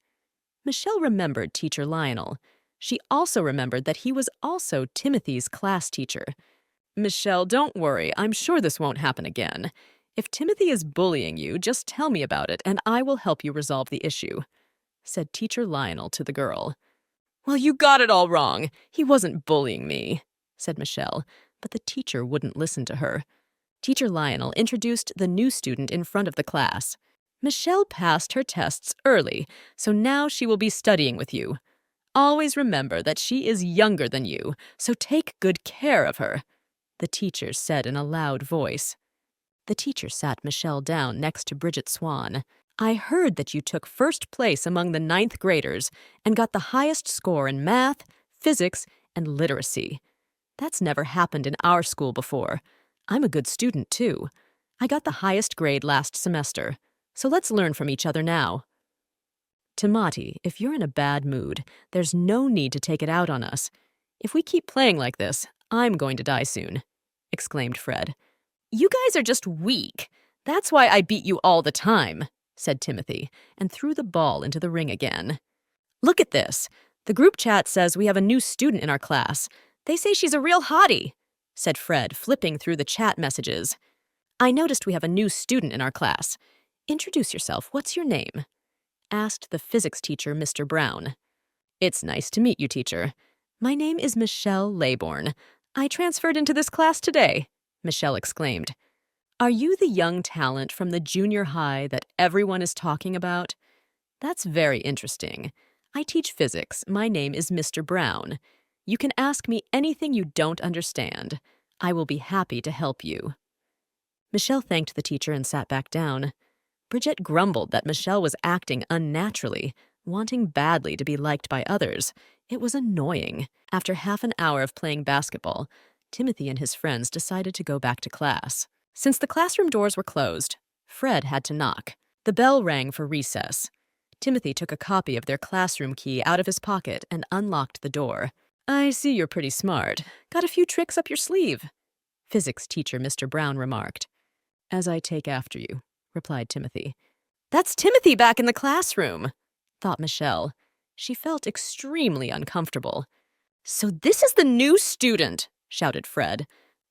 Michelle remembered Teacher Lionel. She also remembered that he was also Timothy's class teacher. Michelle, don't worry. I'm sure this won't happen again. If Timothy is bullying you, just tell me about it and I will help you resolve the issue, said Teacher Lionel to the girl. Well, you got it all wrong. He wasn't bullying me, said Michelle, but the teacher wouldn't listen to her. Teacher Lionel introduced the new student in front of the class. Michelle passed her tests early, so now she will be studying with you. Always remember that she is younger than you, so take good care of her, the teacher said in a loud voice. The teacher sat Michelle down next to Bridget Swan. I heard that you took first place among the 9th graders and got the highest score in math, physics, and literacy. That's never happened in our school before. I'm a good student, too. I got the highest grade last semester, so let's learn from each other now. Timati, if you're in a bad mood, there's no need to take it out on us. If we keep playing like this, I'm going to die soon, exclaimed Fred. You guys are just weak. That's why I beat you all the time, said Timothy, and threw the ball into the ring again. Look at this. The group chat says we have a new student in our class. They say she's a real hottie, said Fred, flipping through the chat messages. I noticed we have a new student in our class. Introduce yourself. What's your name? Asked the physics teacher, Mr. Brown. It's nice to meet you, teacher. My name is Michelle Laybourne. I transferred into this class today, Michelle exclaimed. Are you the young talent from the junior high that everyone is talking about? That's very interesting. I teach physics. My name is Mr. Brown. You can ask me anything you don't understand. I will be happy to help you. Michelle thanked the teacher and sat back down. Bridget grumbled that Michelle was acting unnaturally, wanting badly to be liked by others. It was annoying. After half an hour of playing basketball, Timothy and his friends decided to go back to class. Since the classroom doors were closed, Fred had to knock. The bell rang for recess. Timothy took a copy of their classroom key out of his pocket and unlocked the door. I see you're pretty smart. Got a few tricks up your sleeve, physics teacher Mr. Brown remarked. As I take after you, replied Timothy. That's Timothy back in the classroom, thought Michelle. She felt extremely uncomfortable. So this is the new student, shouted Fred.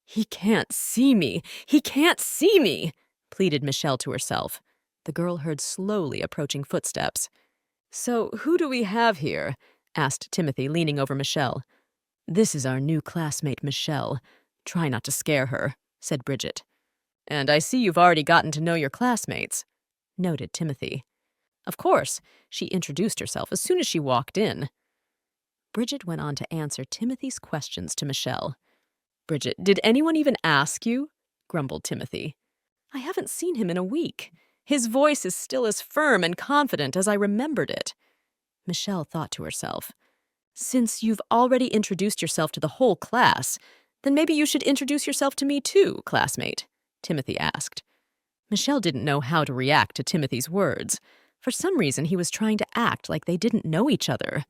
He can't see me. He can't see me, pleaded Michelle to herself. The girl heard slowly approaching footsteps. So who do we have here? Asked Timothy, leaning over Michelle. This is our new classmate, Michelle. Try not to scare her, said Bridget. And I see you've already gotten to know your classmates, noted Timothy. Of course, she introduced herself as soon as she walked in. Bridget went on to answer Timothy's questions to Michelle. Bridget, did anyone even ask you? Grumbled Timothy. I haven't seen him in a week. His voice is still as firm and confident as I remembered it. Michelle thought to herself, since you've already introduced yourself to the whole class, then maybe you should introduce yourself to me too, classmate, Timothy asked. Michelle didn't know how to react to Timothy's words. For some reason, he was trying to act like they didn't know each other.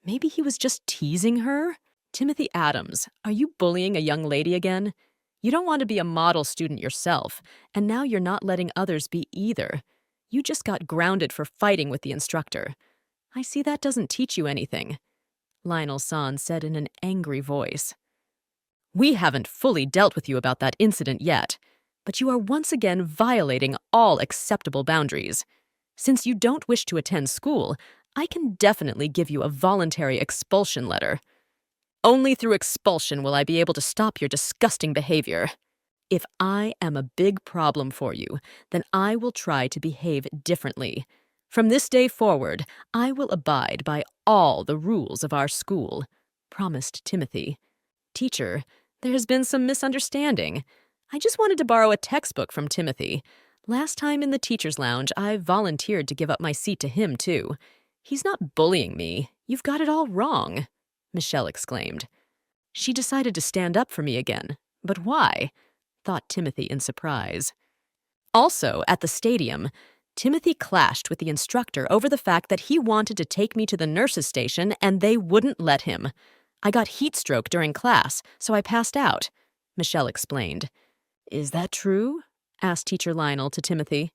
Maybe he was just teasing her? Timothy Adams, are you bullying a young lady again? You don't want to be a model student yourself, and now you're not letting others be either. You just got grounded for fighting with the instructor. I see that doesn't teach you anything, Lionel San said in an angry voice. We haven't fully dealt with you about that incident yet, but you are once again violating all acceptable boundaries. Since you don't wish to attend school, I can definitely give you a voluntary expulsion letter. Only through expulsion will I be able to stop your disgusting behavior. If I am a big problem for you, then I will try to behave differently. From this day forward, I will abide by all the rules of our school, promised Timothy. Teacher, there has been some misunderstanding. I just wanted to borrow a textbook from Timothy. Last time in the teacher's lounge, I volunteered to give up my seat to him, too. He's not bullying me. You've got it all wrong, Michelle exclaimed. She decided to stand up for me again. But why? Thought Timothy in surprise. Also, at the stadium, Timothy clashed with the instructor over the fact that he wanted to take me to the nurse's station and they wouldn't let him. I got heat stroke during class, so I passed out, Michelle explained. Is that true? Asked Teacher Lionel to Timothy.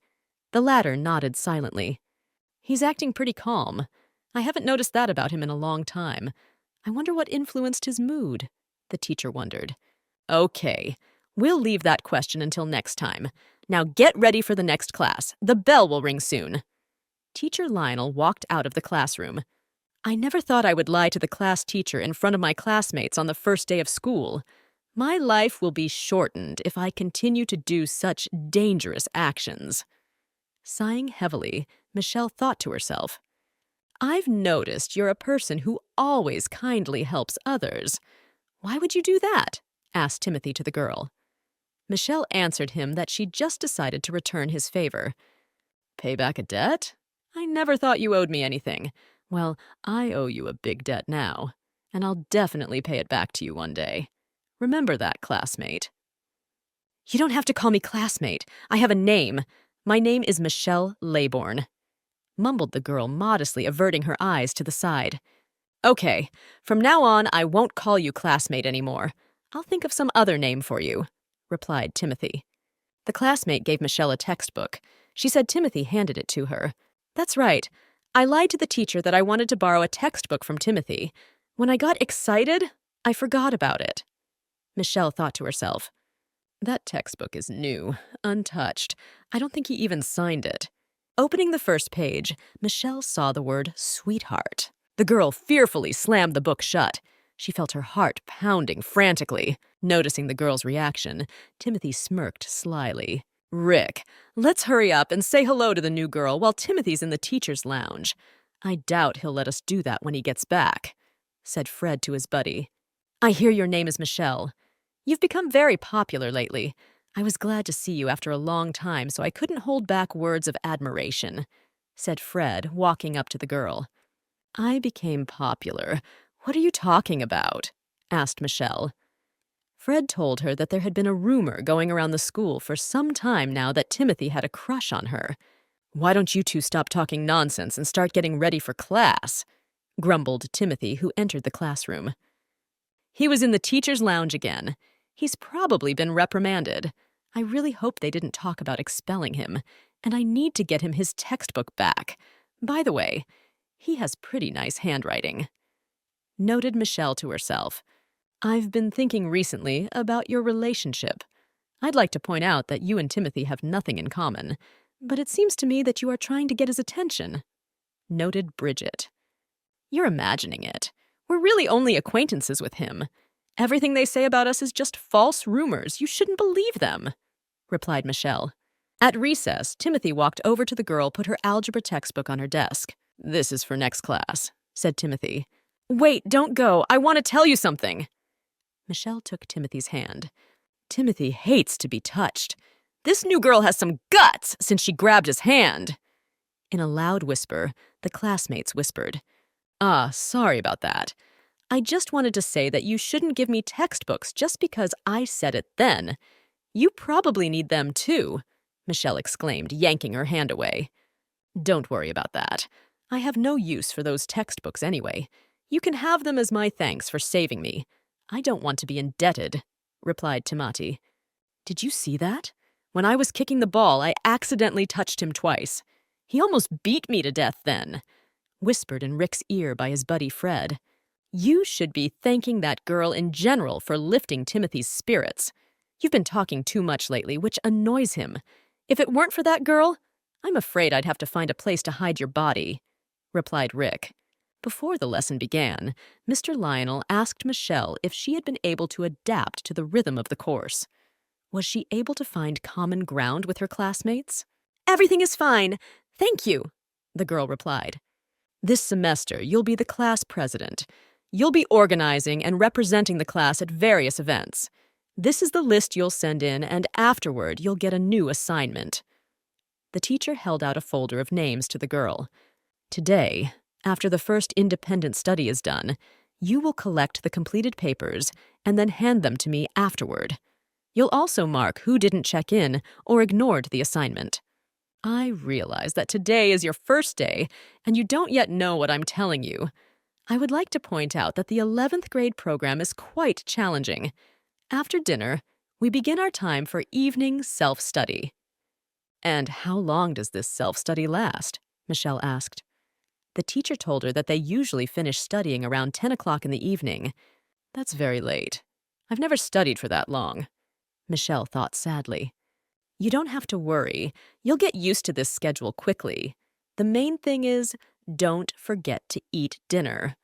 The latter nodded silently. He's acting pretty calm. I haven't noticed that about him in a long time. I wonder what influenced his mood, the teacher wondered. Okay, we'll leave that question until next time. Now get ready for the next class. The bell will ring soon. Teacher Lionel walked out of the classroom. I never thought I would lie to the class teacher in front of my classmates on the first day of school. My life will be shortened if I continue to do such dangerous actions. Sighing heavily, Michelle thought to herself, I've noticed you're a person who always kindly helps others. Why would you do that? Asked Timothy to the girl. Michelle answered him that she just decided to return his favor. Pay back a debt? I never thought you owed me anything. Well, I owe you a big debt now, and I'll definitely pay it back to you one day. Remember that, classmate. You don't have to call me classmate. I have a name. My name is Michelle Laybourne, mumbled the girl, modestly averting her eyes to the side. Okay, from now on, I won't call you classmate anymore. I'll think of some other name for you, replied Timothy. The classmate gave Michelle a textbook. She said Timothy handed it to her. That's right. I lied to the teacher that I wanted to borrow a textbook from Timothy. When I got excited, I forgot about it. Michelle thought to herself, that textbook is new, untouched. I don't think he even signed it. Opening the first page, Michelle saw the word sweetheart. The girl fearfully slammed the book shut. She felt her heart pounding frantically. Noticing the girl's reaction, Timothy smirked slyly. Rick, let's hurry up and say hello to the new girl while Timothy's in the teacher's lounge. I doubt he'll let us do that when he gets back, said Fred to his buddy. I hear your name is Michelle. You've become very popular lately. I was glad to see you after a long time, so I couldn't hold back words of admiration, said Fred, walking up to the girl. I became popular. What are you talking about? Asked Michelle. Fred told her that there had been a rumor going around the school for some time now that Timothy had a crush on her. Why don't you two stop talking nonsense and start getting ready for class? Grumbled Timothy, who entered the classroom. He was in the teacher's lounge again. He's probably been reprimanded. I really hope they didn't talk about expelling him, and I need to get him his textbook back. By the way, he has pretty nice handwriting. Noted Michelle to herself. I've been thinking recently about your relationship. I'd like to point out that you and Timothy have nothing in common, but it seems to me that you are trying to get his attention. Noted Bridget. You're imagining it. We're really only acquaintances with him. Everything they say about us is just false rumors. You shouldn't believe them, replied Michelle. At recess, Timothy walked over to the girl, put her algebra textbook on her desk. This is for next class, said Timothy. Wait, don't go. I want to tell you something. Michelle took Timothy's hand. Timothy hates to be touched. This new girl has some guts since she grabbed his hand. In a loud whisper, the classmates whispered. Sorry about that. I just wanted to say that you shouldn't give me textbooks just because I said it then. You probably need them too, Michelle exclaimed, yanking her hand away. Don't worry about that. I have no use for those textbooks anyway. You can have them as my thanks for saving me. I don't want to be indebted, replied Timati. Did you see that? When I was kicking the ball, I accidentally touched him twice. He almost beat me to death then, whispered in Rick's ear by his buddy Fred. You should be thanking that girl in general for lifting Timothy's spirits. You've been talking too much lately, which annoys him. If it weren't for that girl, I'm afraid I'd have to find a place to hide your body, replied Rick. Before the lesson began, Mr. Lionel asked Michelle if she had been able to adapt to the rhythm of the course. Was she able to find common ground with her classmates? Everything is fine, thank you, the girl replied. This semester, you'll be the class president. You'll be organizing and representing the class at various events. This is the list you'll send in, and afterward, you'll get a new assignment. The teacher held out a folder of names to the girl. Today, after the first independent study is done, you will collect the completed papers and then hand them to me afterward. You'll also mark who didn't check in or ignored the assignment. I realize that today is your first day and you don't yet know what I'm telling you. I would like to point out that the 11th grade program is quite challenging. After dinner, we begin our time for evening self-study. And how long does this self-study last? Michelle asked. The teacher told her that they usually finish studying around 10 o'clock in the evening. That's very late. I've never studied for that long. Michelle thought sadly. You don't have to worry. You'll get used to this schedule quickly. The main thing is, don't forget to eat dinner.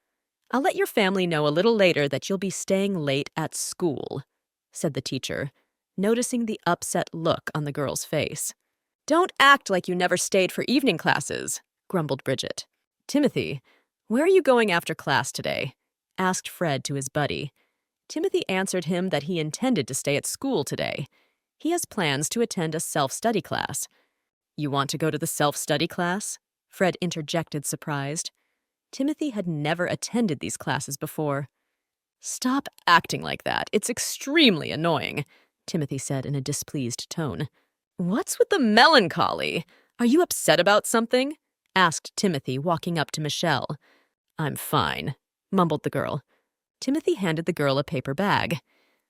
I'll let your family know a little later that you'll be staying late at school, said the teacher, noticing the upset look on the girl's face. Don't act like you never stayed for evening classes, grumbled Bridget. Timothy, where are you going after class today? Asked Fred to his buddy. Timothy answered him that he intended to stay at school today. He has plans to attend a self-study class. You want to go to the self-study class? Fred interjected, surprised. Timothy had never attended these classes before. Stop acting like that. It's extremely annoying, Timothy said in a displeased tone. What's with the melancholy? Are you upset about something? Asked Timothy, walking up to Michelle. I'm fine, mumbled the girl. Timothy handed the girl a paper bag.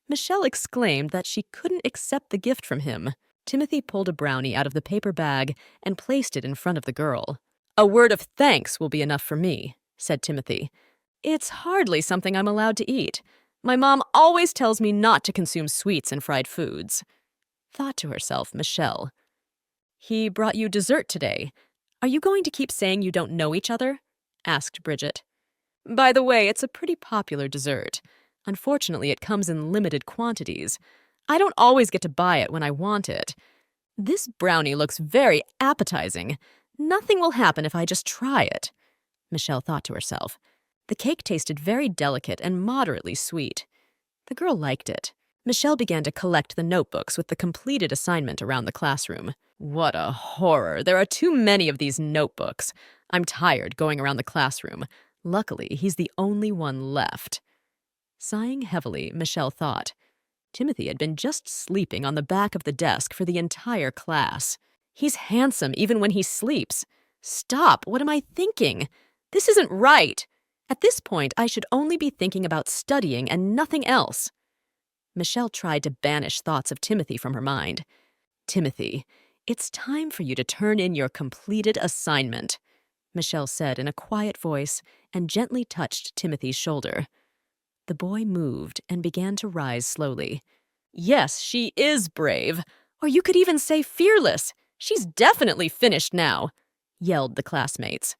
Michelle exclaimed that she couldn't accept the gift from him. Timothy pulled a brownie out of the paper bag and placed it in front of the girl. A word of thanks will be enough for me, said Timothy. It's hardly something I'm allowed to eat. My mom always tells me not to consume sweets and fried foods. Thought to herself, Michelle. He brought you dessert today. Are you going to keep saying you don't know each other? Asked Bridget. By the way, it's a pretty popular dessert. Unfortunately, it comes in limited quantities. I don't always get to buy it when I want it. This brownie looks very appetizing. Nothing will happen if I just try it, Michelle thought to herself. The cake tasted very delicate and moderately sweet. The girl liked it. Michelle began to collect the notebooks with the completed assignment around the classroom. What a horror. There are too many of these notebooks. I'm tired going around the classroom. Luckily, he's the only one left. Sighing heavily, Michelle thought. Timothy had been just sleeping on the back of the desk for the entire class. He's handsome even when he sleeps. Stop! What am I thinking? This isn't right. At this point, I should only be thinking about studying and nothing else. Michelle tried to banish thoughts of Timothy from her mind. Timothy, it's time for you to turn in your completed assignment, Michelle said in a quiet voice and gently touched Timothy's shoulder. The boy moved and began to rise slowly. Yes, she is brave. Or you could even say fearless. She's definitely finished now, yelled the classmates.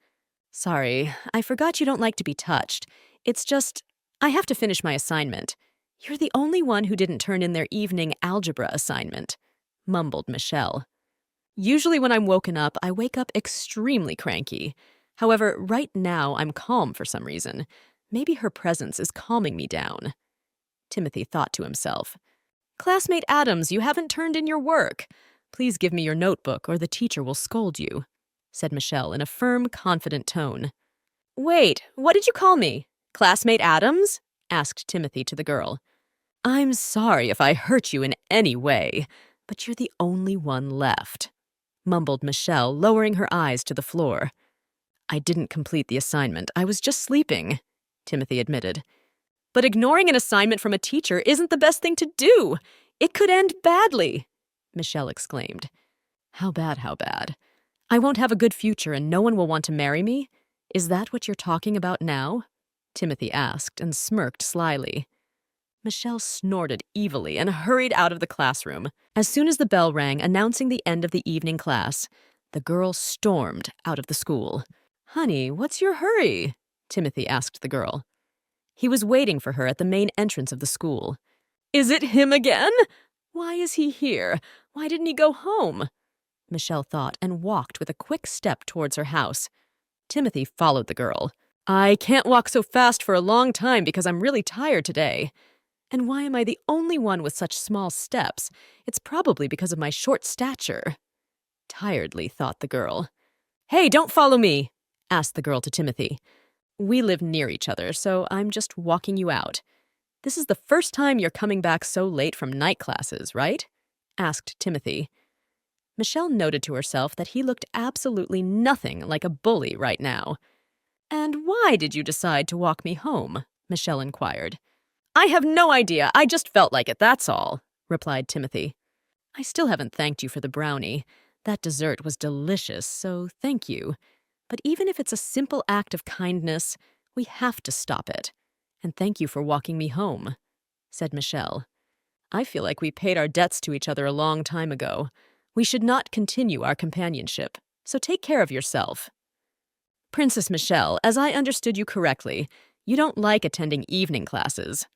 Sorry, I forgot you don't like to be touched. It's just, I have to finish my assignment. You're the only one who didn't turn in their evening algebra assignment, mumbled Michelle. Usually when I'm woken up, I wake up extremely cranky. However, right now I'm calm for some reason. Maybe her presence is calming me down. Timothy thought to himself. Classmate Adams, you haven't turned in your work. Please give me your notebook or the teacher will scold you, said Michelle in a firm, confident tone. Wait, what did you call me? Classmate Adams? Asked Timothy to the girl. I'm sorry if I hurt you in any way, but you're the only one left, mumbled Michelle, lowering her eyes to the floor. I didn't complete the assignment. I was just sleeping, Timothy admitted. But ignoring an assignment from a teacher isn't the best thing to do. It could end badly, Michelle exclaimed. How bad, how bad? I won't have a good future and no one will want to marry me? Is that what you're talking about now? Timothy asked and smirked slyly. Michelle snorted evilly and hurried out of the classroom. As soon as the bell rang announcing the end of the evening class, The girl stormed out of the school. "Honey, what's your hurry?" Timothy asked the girl. He was waiting for her at the main entrance of the school. "Is it him again? Why is he here? Why didn't he go home?" Michelle thought and walked with a quick step towards her house. Timothy followed the girl. "I can't walk so fast for a long time because I'm really tired today. And why am I the only one with such small steps? It's probably because of my short stature." Tiredly thought the girl. "Hey, don't follow me," asked the girl to Timothy. "We live near each other, so I'm just walking you out. This is the first time you're coming back so late from night classes, right?" asked Timothy. Michelle noted to herself that he looked absolutely nothing like a bully right now. "And why did you decide to walk me home?" Michelle inquired. "I have no idea. I just felt like it, that's all," replied Timothy. "I still haven't thanked you for the brownie. That dessert was delicious, so thank you. But even if it's a simple act of kindness, we have to stop it. And thank you for walking me home," said Michelle. "I feel like we paid our debts to each other a long time ago. We should not continue our companionship, so take care of yourself." "Princess Michelle, as I understood you correctly, you don't like attending evening classes,"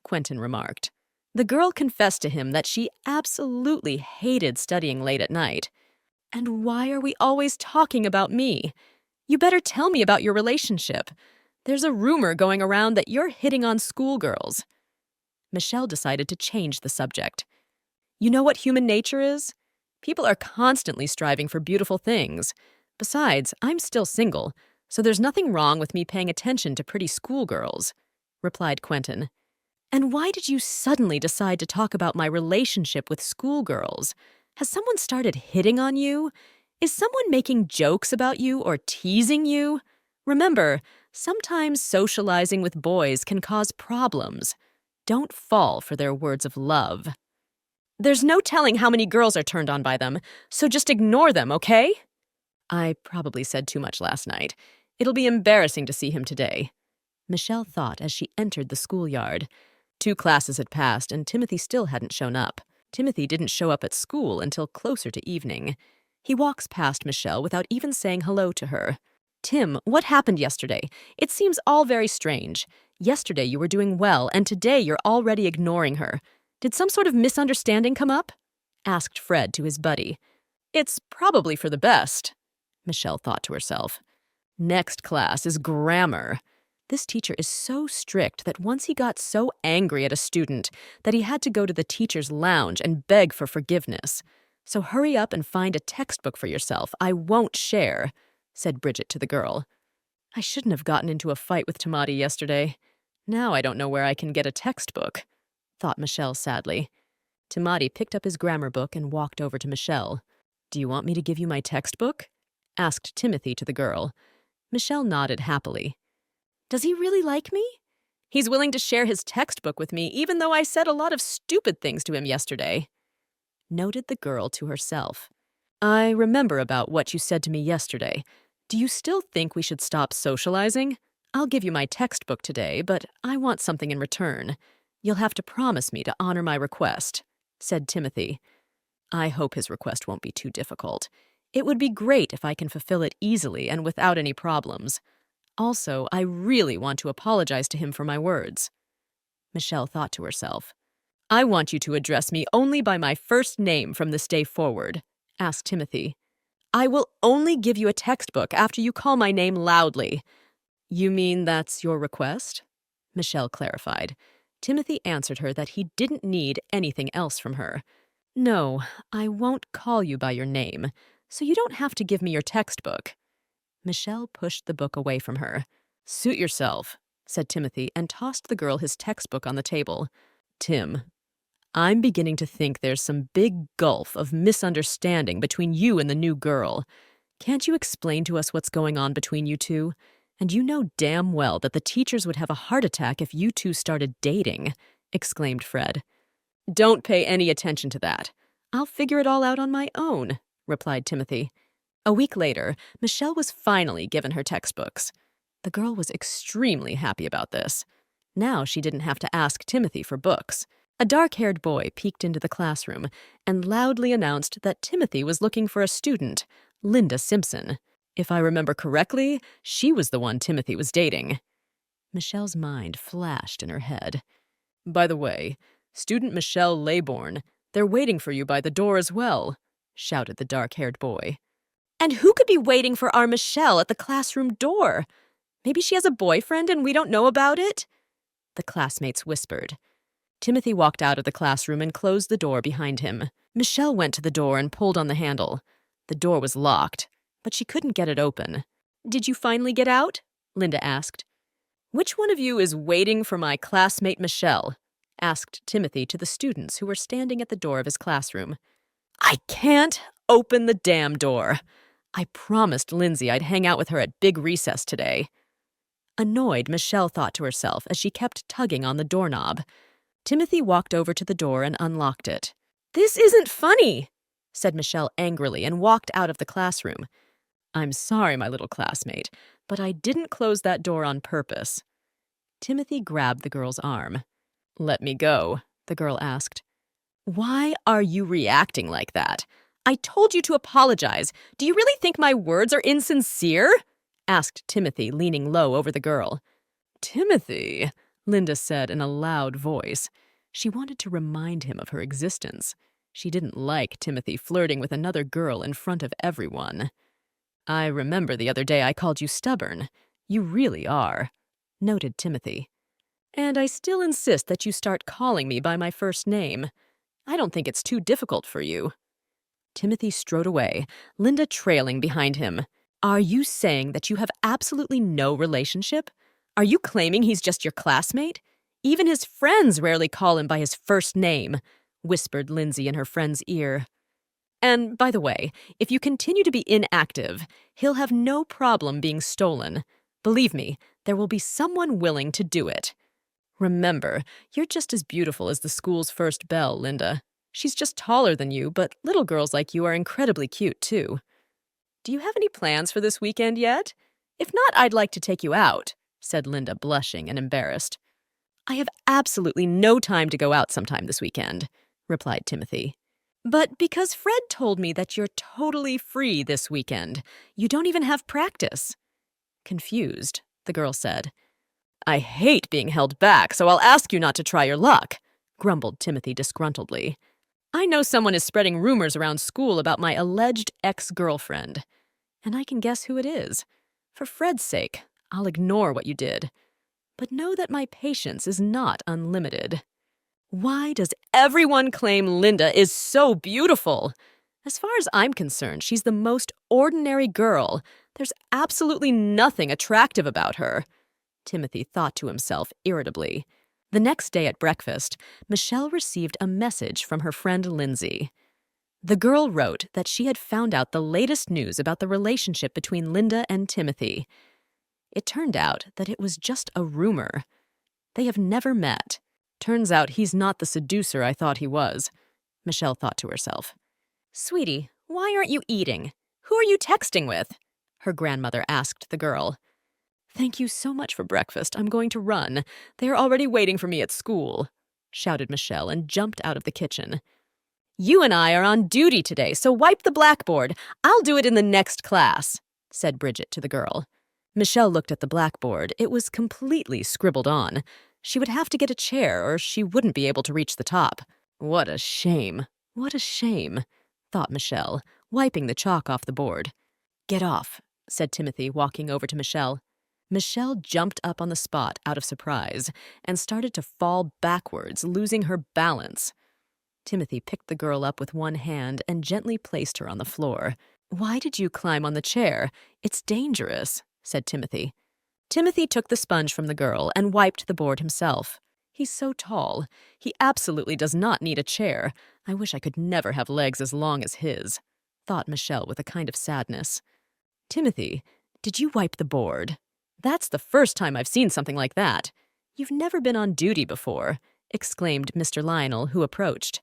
Quentin remarked. The girl confessed to him that she absolutely hated studying late at night. "And why are we always talking about me? You better tell me about your relationship. There's a rumor going around that you're hitting on schoolgirls." Michelle decided to change the subject. "You know what human nature is? People are constantly striving for beautiful things. Besides, I'm still single, so there's nothing wrong with me paying attention to pretty schoolgirls," replied Quentin. "And why did you suddenly decide to talk about my relationship with schoolgirls? Has someone started hitting on you? Is someone making jokes about you or teasing you? Remember, sometimes socializing with boys can cause problems. Don't fall for their words of love. There's no telling how many girls are turned on by them, so just ignore them, okay?" "I probably said too much last night. It'll be embarrassing to see him today," Michelle thought as she entered the schoolyard. 2 classes had passed, and Timothy still hadn't shown up. Timothy didn't show up at school until closer to evening. He walks past Michelle without even saying hello to her. "Tim, what happened yesterday? It seems all very strange. Yesterday you were doing well, and today you're already ignoring her. Did some sort of misunderstanding come up?" asked Fred to his buddy. "It's probably for the best," Michelle thought to herself. Next class is grammar. This teacher is so strict that once he got so angry at a student that he had to go to the teacher's lounge and beg for forgiveness. "So hurry up and find a textbook for yourself. I won't share," said Bridget to the girl. "I shouldn't have gotten into a fight with Tamati yesterday. Now I don't know where I can get a textbook," thought Michelle sadly. Tamati picked up his grammar book and walked over to Michelle. "Do you want me to give you my textbook?" asked Timothy to the girl. Michelle nodded happily. "Does he really like me? He's willing to share his textbook with me even though I said a lot of stupid things to him yesterday," noted the girl to herself. "I remember about what you said to me yesterday. Do you still think we should stop socializing? I'll give you my textbook today, but I want something in return. You'll have to promise me to honor my request," said Timothy. "I hope his request won't be too difficult. It would be great if I can fulfill it easily and without any problems. Also, I really want to apologize to him for my words." Michelle thought to herself. "I want you to address me only by my first name from this day forward," asked Timothy. "I will only give you a textbook after you call my name loudly." "You mean that's your request?" Michelle clarified. Timothy answered her that he didn't need anything else from her. "No, I won't call you by your name, so you don't have to give me your textbook." Michelle pushed the book away from her. "Suit yourself," said Timothy and tossed the girl his textbook on the table. "Tim, I'm beginning to think there's some big gulf of misunderstanding between you and the new girl. Can't you explain to us what's going on between you two? And you know damn well that the teachers would have a heart attack if you two started dating," exclaimed Fred. "Don't pay any attention to that. I'll figure it all out on my own," replied Timothy. A week later, Michelle was finally given her textbooks. The girl was extremely happy about this. Now she didn't have to ask Timothy for books. A dark-haired boy peeked into the classroom and loudly announced that Timothy was looking for a student. Linda Simpson. If I remember correctly, she was the one Timothy was dating. Michelle's mind flashed in her head. By the way, student Michelle Laybourne, they're waiting for you by the door as well, shouted the dark-haired boy. And who could be waiting for our Michelle at the classroom door? Maybe she has a boyfriend and we don't know about it? The classmates whispered. Timothy walked out of the classroom and closed the door behind him. Michelle went to the door and pulled on the handle. The door was locked, but she couldn't get it open. Did you finally get out? Linda asked. Which one of you is waiting for my classmate Michelle? Asked Timothy to the students who were standing at the door of his classroom. I can't open the damn door. I promised Lindsay I'd hang out with her at big recess today. Annoyed, Michelle thought to herself as she kept tugging on the doorknob. Timothy walked over to the door and unlocked it. This isn't funny, said Michelle angrily and walked out of the classroom. I'm sorry, my little classmate, but I didn't close that door on purpose. Timothy grabbed the girl's arm. Let me go, the girl asked. Why are you reacting like that? I told you to apologize. Do you really think my words are insincere? Asked Timothy, leaning low over the girl. Timothy, Linda said in a loud voice. She wanted to remind him of her existence. She didn't like Timothy flirting with another girl in front of everyone. I remember the other day I called you stubborn. You really are, noted Timothy. And I still insist that you start calling me by my first name. I don't think it's too difficult for you. Timothy strode away, Linda trailing behind him. Are you saying that you have absolutely no relationship? Are you claiming he's just your classmate? Even his friends rarely call him by his first name, whispered Lindsay in her friend's ear. And, by the way, if you continue to be inactive, he'll have no problem being stolen. Believe me, there will be someone willing to do it. Remember, you're just as beautiful as the school's first belle, Linda. She's just taller than you, but little girls like you are incredibly cute, too. Do you have any plans for this weekend yet? If not, I'd like to take you out, said Linda, blushing and embarrassed. I have absolutely no time to go out sometime this weekend, replied Timothy. But because Fred told me that you're totally free this weekend, you don't even have practice. Confused, the girl said. I hate being held back, so I'll ask you not to try your luck, grumbled Timothy disgruntledly. I know someone is spreading rumors around school about my alleged ex-girlfriend, and I can guess who it is. For Fred's sake, I'll ignore what you did. But know that my patience is not unlimited. Why does everyone claim Linda is so beautiful? As far as I'm concerned, she's the most ordinary girl. There's absolutely nothing attractive about her, Timothy thought to himself irritably. The next day at breakfast, Michelle received a message from her friend Lindsay. The girl wrote that she had found out the latest news about the relationship between Linda and Timothy. It turned out that it was just a rumor. They have never met. Turns out he's not the seducer I thought he was, Michelle thought to herself. Sweetie, why aren't you eating? Who are you texting with? Her grandmother asked the girl. Thank you so much for breakfast. I'm going to run. They are already waiting for me at school, shouted Michelle and jumped out of the kitchen. You and I are on duty today, so wipe the blackboard. I'll do it in the next class, said Bridget to the girl. Michelle looked at the blackboard. It was completely scribbled on. She would have to get a chair or she wouldn't be able to reach the top. What a shame. What a shame, thought Michelle, wiping the chalk off the board. Get off, said Timothy, walking over to Michelle. Michelle jumped up on the spot out of surprise and started to fall backwards, losing her balance. Timothy picked the girl up with one hand and gently placed her on the floor. Why did you climb on the chair? It's dangerous, said Timothy. Timothy took the sponge from the girl and wiped the board himself. He's so tall. He absolutely does not need a chair. I wish I could never have legs as long as his, thought Michelle with a kind of sadness. Timothy, did you wipe the board? That's the first time I've seen something like that. You've never been on duty before, exclaimed Mr. Lionel, who approached.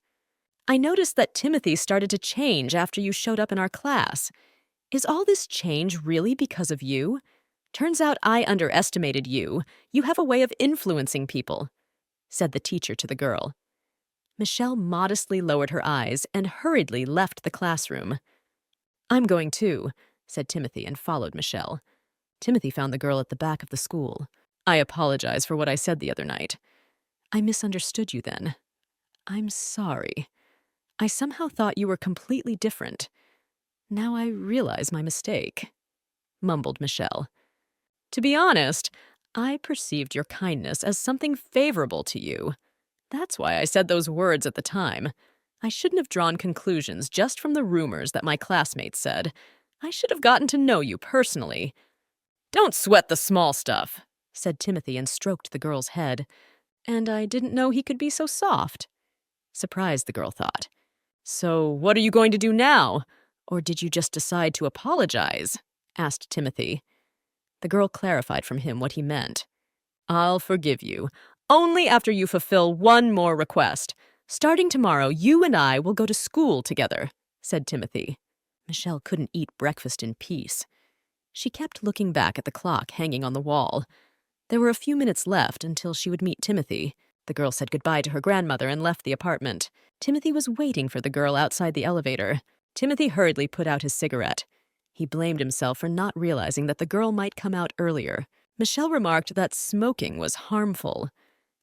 I noticed that Timothy started to change after you showed up in our class. Is all this change really because of you? Turns out I underestimated you. You have a way of influencing people, said the teacher to the girl. Michelle modestly lowered her eyes and hurriedly left the classroom. I'm going too, said Timothy and followed Michelle. Timothy found the girl at the back of the school. I apologize for what I said the other night. I misunderstood you then. I'm sorry. I somehow thought you were completely different. Now I realize my mistake, mumbled Michelle. To be honest, I perceived your kindness as something favorable to you. That's why I said those words at the time. I shouldn't have drawn conclusions just from the rumors that my classmates said. I should have gotten to know you personally. Don't sweat the small stuff, said Timothy and stroked the girl's head. And I didn't know he could be so soft. Surprised, the girl thought. So what are you going to do now? Or did you just decide to apologize? Asked Timothy. The girl clarified from him what he meant. I'll forgive you, only after you fulfill one more request. Starting tomorrow, you and I will go to school together, said Timothy. Michelle couldn't eat breakfast in peace. She kept looking back at the clock hanging on the wall. There were a few minutes left until she would meet Timothy. The girl said goodbye to her grandmother and left the apartment. Timothy was waiting for the girl outside the elevator. Timothy hurriedly put out his cigarette. He blamed himself for not realizing that the girl might come out earlier. Michelle remarked that smoking was harmful.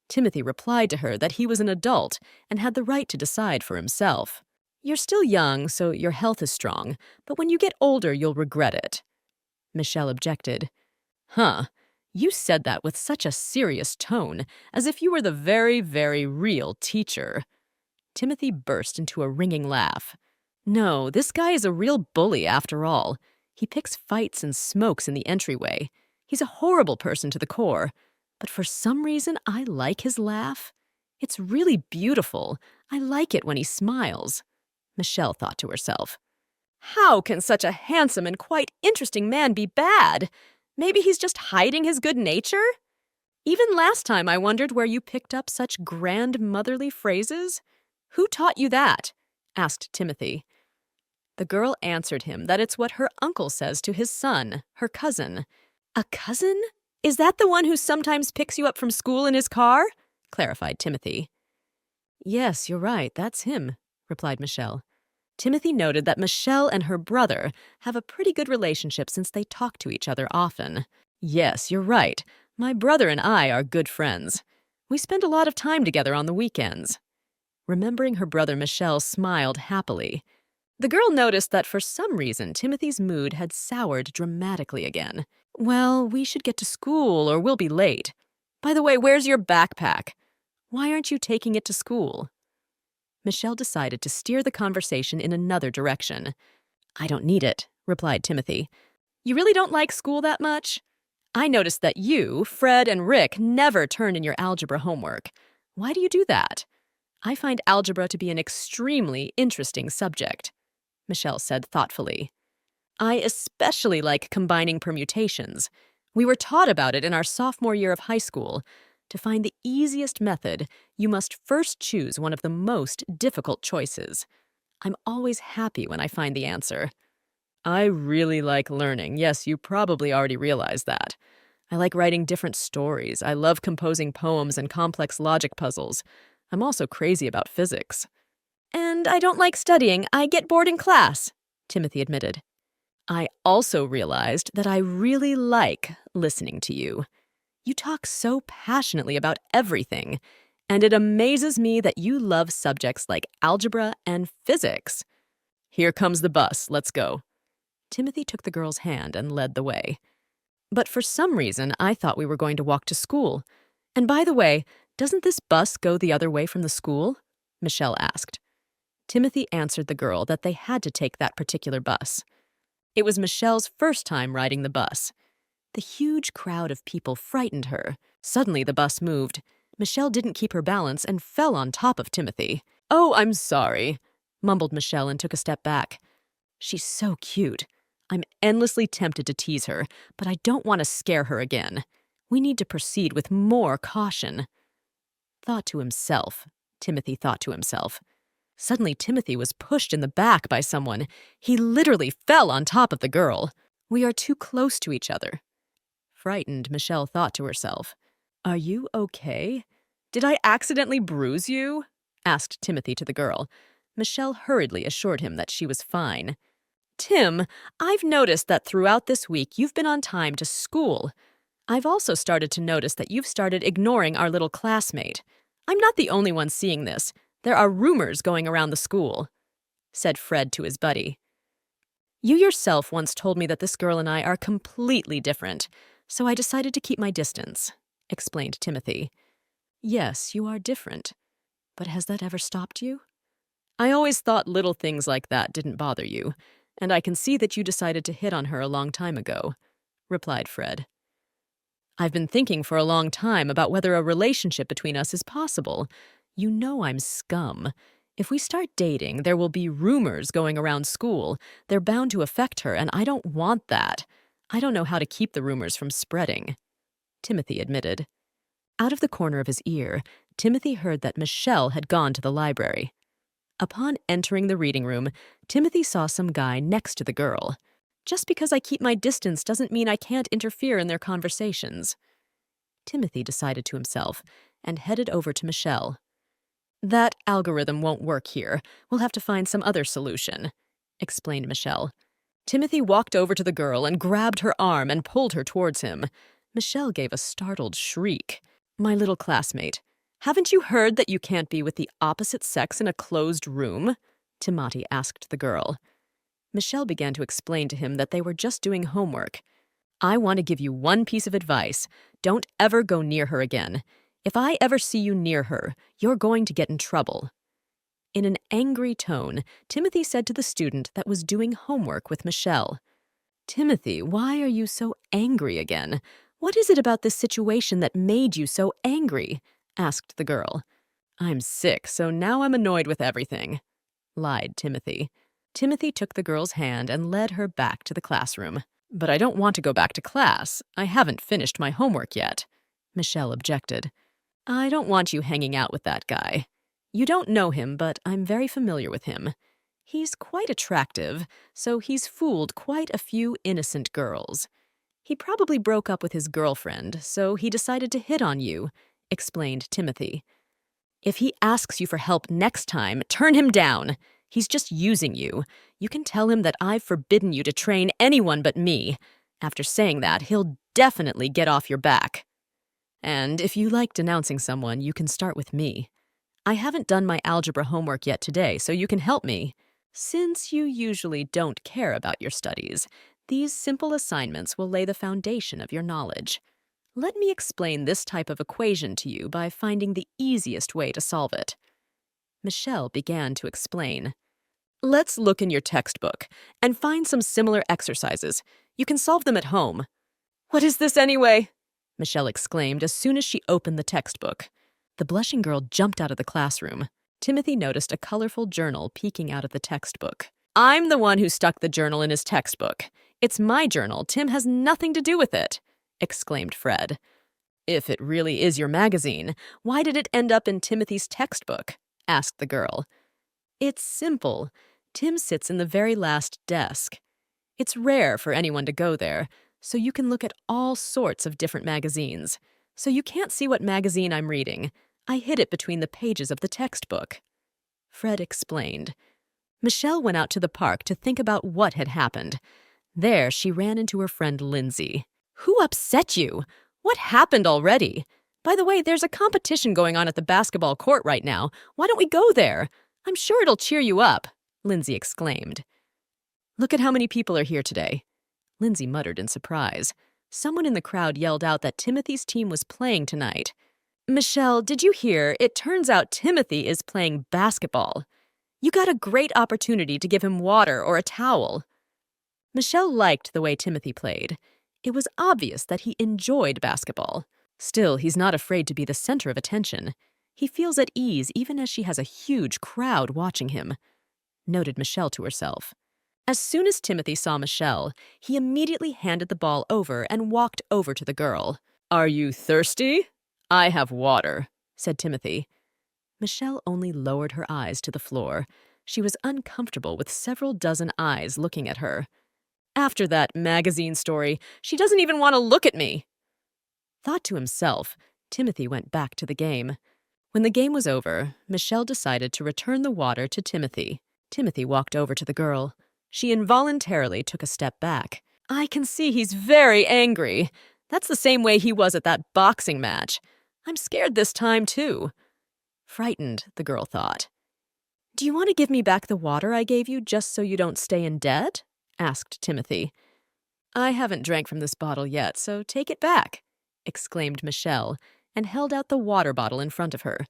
Timothy replied to her that he was an adult and had the right to decide for himself. You're still young, so your health is strong, but when you get older, you'll regret it. Michelle objected. Huh, you said that with such a serious tone, as if you were the very, very real teacher. Timothy burst into a ringing laugh. No, this guy is a real bully after all. He picks fights and smokes in the entryway. He's a horrible person to the core. But for some reason, I like his laugh. It's really beautiful. I like it when he smiles. Michelle thought to herself. How can such a handsome and quite interesting man be bad? Maybe he's just hiding his good nature? Even last time I wondered where you picked up such grand motherly phrases. Who taught you that? Asked Timothy. The girl answered him that it's what her uncle says to his son, her cousin. A cousin? Is that the one who sometimes picks you up from school in his car? Clarified Timothy. Yes, you're right, that's him, replied Michelle. Timothy noted that Michelle and her brother have a pretty good relationship since they talk to each other often. Yes, you're right. My brother and I are good friends. We spend a lot of time together on the weekends. Remembering her brother, Michelle smiled happily. The girl noticed that for some reason Timothy's mood had soured dramatically again. Well, we should get to school or we'll be late. By the way, where's your backpack? Why aren't you taking it to school? Michelle decided to steer the conversation in another direction. I don't need it, replied Timothy. You really don't like school that much? I noticed that you, Fred, and Rick never turn in your algebra homework. Why do you do that? I find algebra to be an extremely interesting subject, Michelle said thoughtfully. I especially like combining permutations. We were taught about it in our sophomore year of high school. To find the easiest method, you must first choose one of the most difficult choices. I'm always happy when I find the answer. I really like learning. Yes, you probably already realized that. I like writing different stories. I love composing poems and complex logic puzzles. I'm also crazy about physics. And I don't like studying. I get bored in class, Timothy admitted. I also realized that I really like listening to you. You talk so passionately about everything, and it amazes me that you love subjects like algebra and physics. Here comes the bus. Let's go. Timothy took the girl's hand and led the way. But for some reason, I thought we were going to walk to school. And by the way, doesn't this bus go the other way from the school? Michelle asked. Timothy answered the girl that they had to take that particular bus. It was Michelle's first time riding the bus. The huge crowd of people frightened her. Suddenly, the bus moved. Michelle didn't keep her balance and fell on top of Timothy. Oh, I'm sorry, mumbled Michelle and took a step back. She's so cute. I'm endlessly tempted to tease her, but I don't want to scare her again. We need to proceed with more caution. Timothy thought to himself. Suddenly, Timothy was pushed in the back by someone. He literally fell on top of the girl. We are too close to each other. Frightened, Michelle thought to herself. Are you okay? Did I accidentally bruise you? Asked Timothy to the girl. Michelle hurriedly assured him that she was fine. Tim, I've noticed that throughout this week you've been on time to school. I've also started to notice that you've started ignoring our little classmate. I'm not the only one seeing this. There are rumors going around the school," said Fred to his buddy. "You yourself once told me that this girl and I are completely different, so I decided to keep my distance," explained Timothy. "Yes, you are different. But has that ever stopped you? I always thought little things like that didn't bother you, and I can see that you decided to hit on her a long time ago," replied Fred. "I've been thinking for a long time about whether a relationship between us is possible. You know I'm scum. If we start dating, there will be rumors going around school. They're bound to affect her, and I don't want that. I don't know how to keep the rumors from spreading," Timothy admitted. Out of the corner of his ear, Timothy heard that Michelle had gone to the library. Upon entering the reading room, Timothy saw some guy next to the girl. Just because I keep my distance doesn't mean I can't interfere in their conversations. Timothy decided to himself and headed over to Michelle. "That algorithm won't work here. We'll have to find some other solution," explained Michelle. Timothy walked over to the girl and grabbed her arm and pulled her towards him. Michelle gave a startled shriek. "My little classmate, haven't you heard that you can't be with the opposite sex in a closed room?" Timothy asked the girl. Michelle began to explain to him that they were just doing homework. "I want to give you one piece of advice. Don't ever go near her again. If I ever see you near her, you're going to get in trouble." In an angry tone, Timothy said to the student that was doing homework with Michelle, "Timothy, why are you so angry again? What is it about this situation that made you so angry?" asked the girl. "I'm sick, so now I'm annoyed with everything," lied Timothy. Timothy took the girl's hand and led her back to the classroom. "But I don't want to go back to class. I haven't finished my homework yet," Michelle objected. "I don't want you hanging out with that guy. You don't know him, but I'm very familiar with him. He's quite attractive, so he's fooled quite a few innocent girls. He probably broke up with his girlfriend, so he decided to hit on you," explained Timothy. "If he asks you for help next time, turn him down. He's just using you. You can tell him that I've forbidden you to train anyone but me. After saying that, he'll definitely get off your back. And if you like denouncing someone, you can start with me. I haven't done my algebra homework yet today, so you can help me. Since you usually don't care about your studies, these simple assignments will lay the foundation of your knowledge. Let me explain this type of equation to you by finding the easiest way to solve it." Michelle began to explain. "Let's look in your textbook and find some similar exercises. You can solve them at home." "What is this anyway?" Michelle exclaimed as soon as she opened the textbook. The blushing girl jumped out of the classroom. Timothy noticed a colorful journal peeking out of the textbook. "I'm the one who stuck the journal in his textbook. It's my journal. Tim has nothing to do with it," exclaimed Fred. "If it really is your magazine, why did it end up in Timothy's textbook?" asked the girl. "It's simple. Tim sits in the very last desk. It's rare for anyone to go there, so you can look at all sorts of different magazines. So you can't see what magazine I'm reading. I hid it between the pages of the textbook," Fred explained. Michelle went out to the park to think about what had happened. There, she ran into her friend Lindsay. "Who upset you? What happened already? By the way, there's a competition going on at the basketball court right now. Why don't we go there? I'm sure it'll cheer you up," Lindsay exclaimed. "Look at how many people are here today," Lindsay muttered in surprise. Someone in the crowd yelled out that Timothy's team was playing tonight. "Michelle, did you hear? It turns out Timothy is playing basketball. You got a great opportunity to give him water or a towel." Michelle liked the way Timothy played. It was obvious that he enjoyed basketball. Still, he's not afraid to be the center of attention. He feels at ease even as she has a huge crowd watching him, noted Michelle to herself. As soon as Timothy saw Michelle, he immediately handed the ball over and walked over to the girl. "Are you thirsty? I have water," said Timothy. Michelle only lowered her eyes to the floor. She was uncomfortable with several dozen eyes looking at her. "After that magazine story, she doesn't even want to look at me." Thought to himself, Timothy went back to the game. When the game was over, Michelle decided to return the water to Timothy. Timothy walked over to the girl. She involuntarily took a step back. I can see he's very angry. That's the same way he was at that boxing match. I'm scared this time, too. Frightened, the girl thought. Do you want to give me back the water I gave you just so you don't stay in debt? Asked Timothy. I haven't drank from this bottle yet, so take it back, exclaimed Michelle, and held out the water bottle in front of her.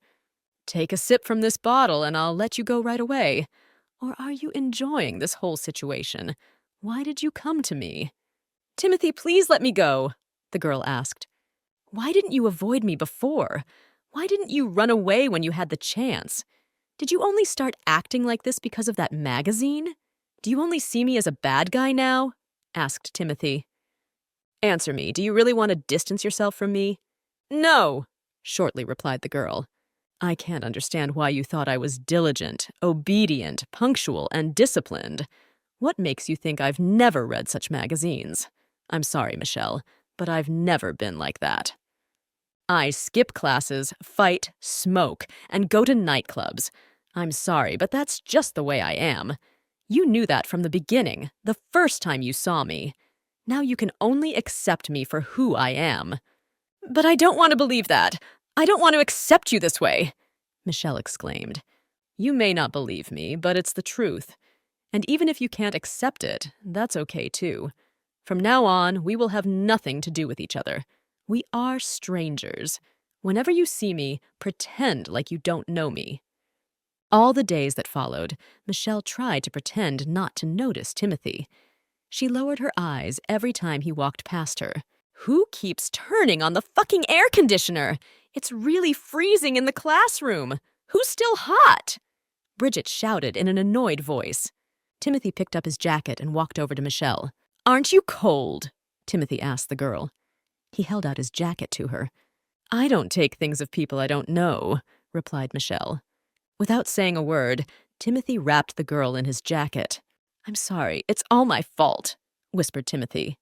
Take a sip from this bottle and I'll let you go right away. Or are you enjoying this whole situation? Why did you come to me? Timothy, please let me go, the girl asked. Why didn't you avoid me before? Why didn't you run away when you had the chance? Did you only start acting like this because of that magazine? Do you only see me as a bad guy now? Asked Timothy. Answer me, do you really want to distance yourself from me? No, shortly replied the girl. I can't understand why you thought I was diligent, obedient, punctual, and disciplined. What makes you think I've never read such magazines? I'm sorry, Michelle, but I've never been like that. I skip classes, fight, smoke, and go to nightclubs. I'm sorry, but that's just the way I am. You knew that from the beginning, the first time you saw me. Now you can only accept me for who I am. But I don't want to believe that. I don't want to accept you this way, Michelle exclaimed. You may not believe me, but it's the truth. And even if you can't accept it, that's okay too. From now on, we will have nothing to do with each other. We are strangers. Whenever you see me, pretend like you don't know me. All the days that followed, Michelle tried to pretend not to notice Timothy. She lowered her eyes every time he walked past her. Who keeps turning on the fucking air conditioner? It's really freezing in the classroom. Who's still hot? Bridget shouted in an annoyed voice. Timothy picked up his jacket and walked over to Michelle. Aren't you cold? Timothy asked the girl. He held out his jacket to her. I don't take things of people I don't know, replied Michelle. Without saying a word, Timothy wrapped the girl in his jacket. I'm sorry, it's all my fault, whispered Timothy.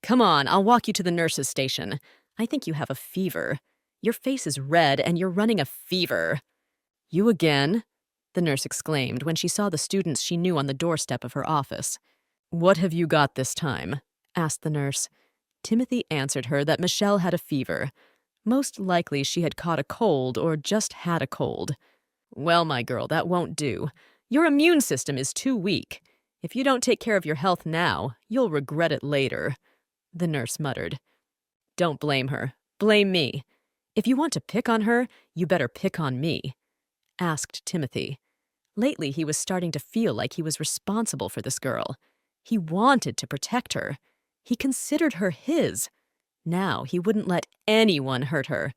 Come on, I'll walk you to the nurse's station. I think you have a fever. Your face is red and you're running a fever. You again? The nurse exclaimed when she saw the students she knew on the doorstep of her office. What have you got this time? Asked the nurse. Timothy answered her that Michelle had a fever. Most likely she had caught a cold or just had a cold. Well, my girl, that won't do. Your immune system is too weak. If you don't take care of your health now, you'll regret it later, the nurse muttered. Don't blame her. Blame me. If you want to pick on her, you better pick on me, asked Timothy. Lately, he was starting to feel like he was responsible for this girl. He wanted to protect her. He considered her his. Now he wouldn't let anyone hurt her.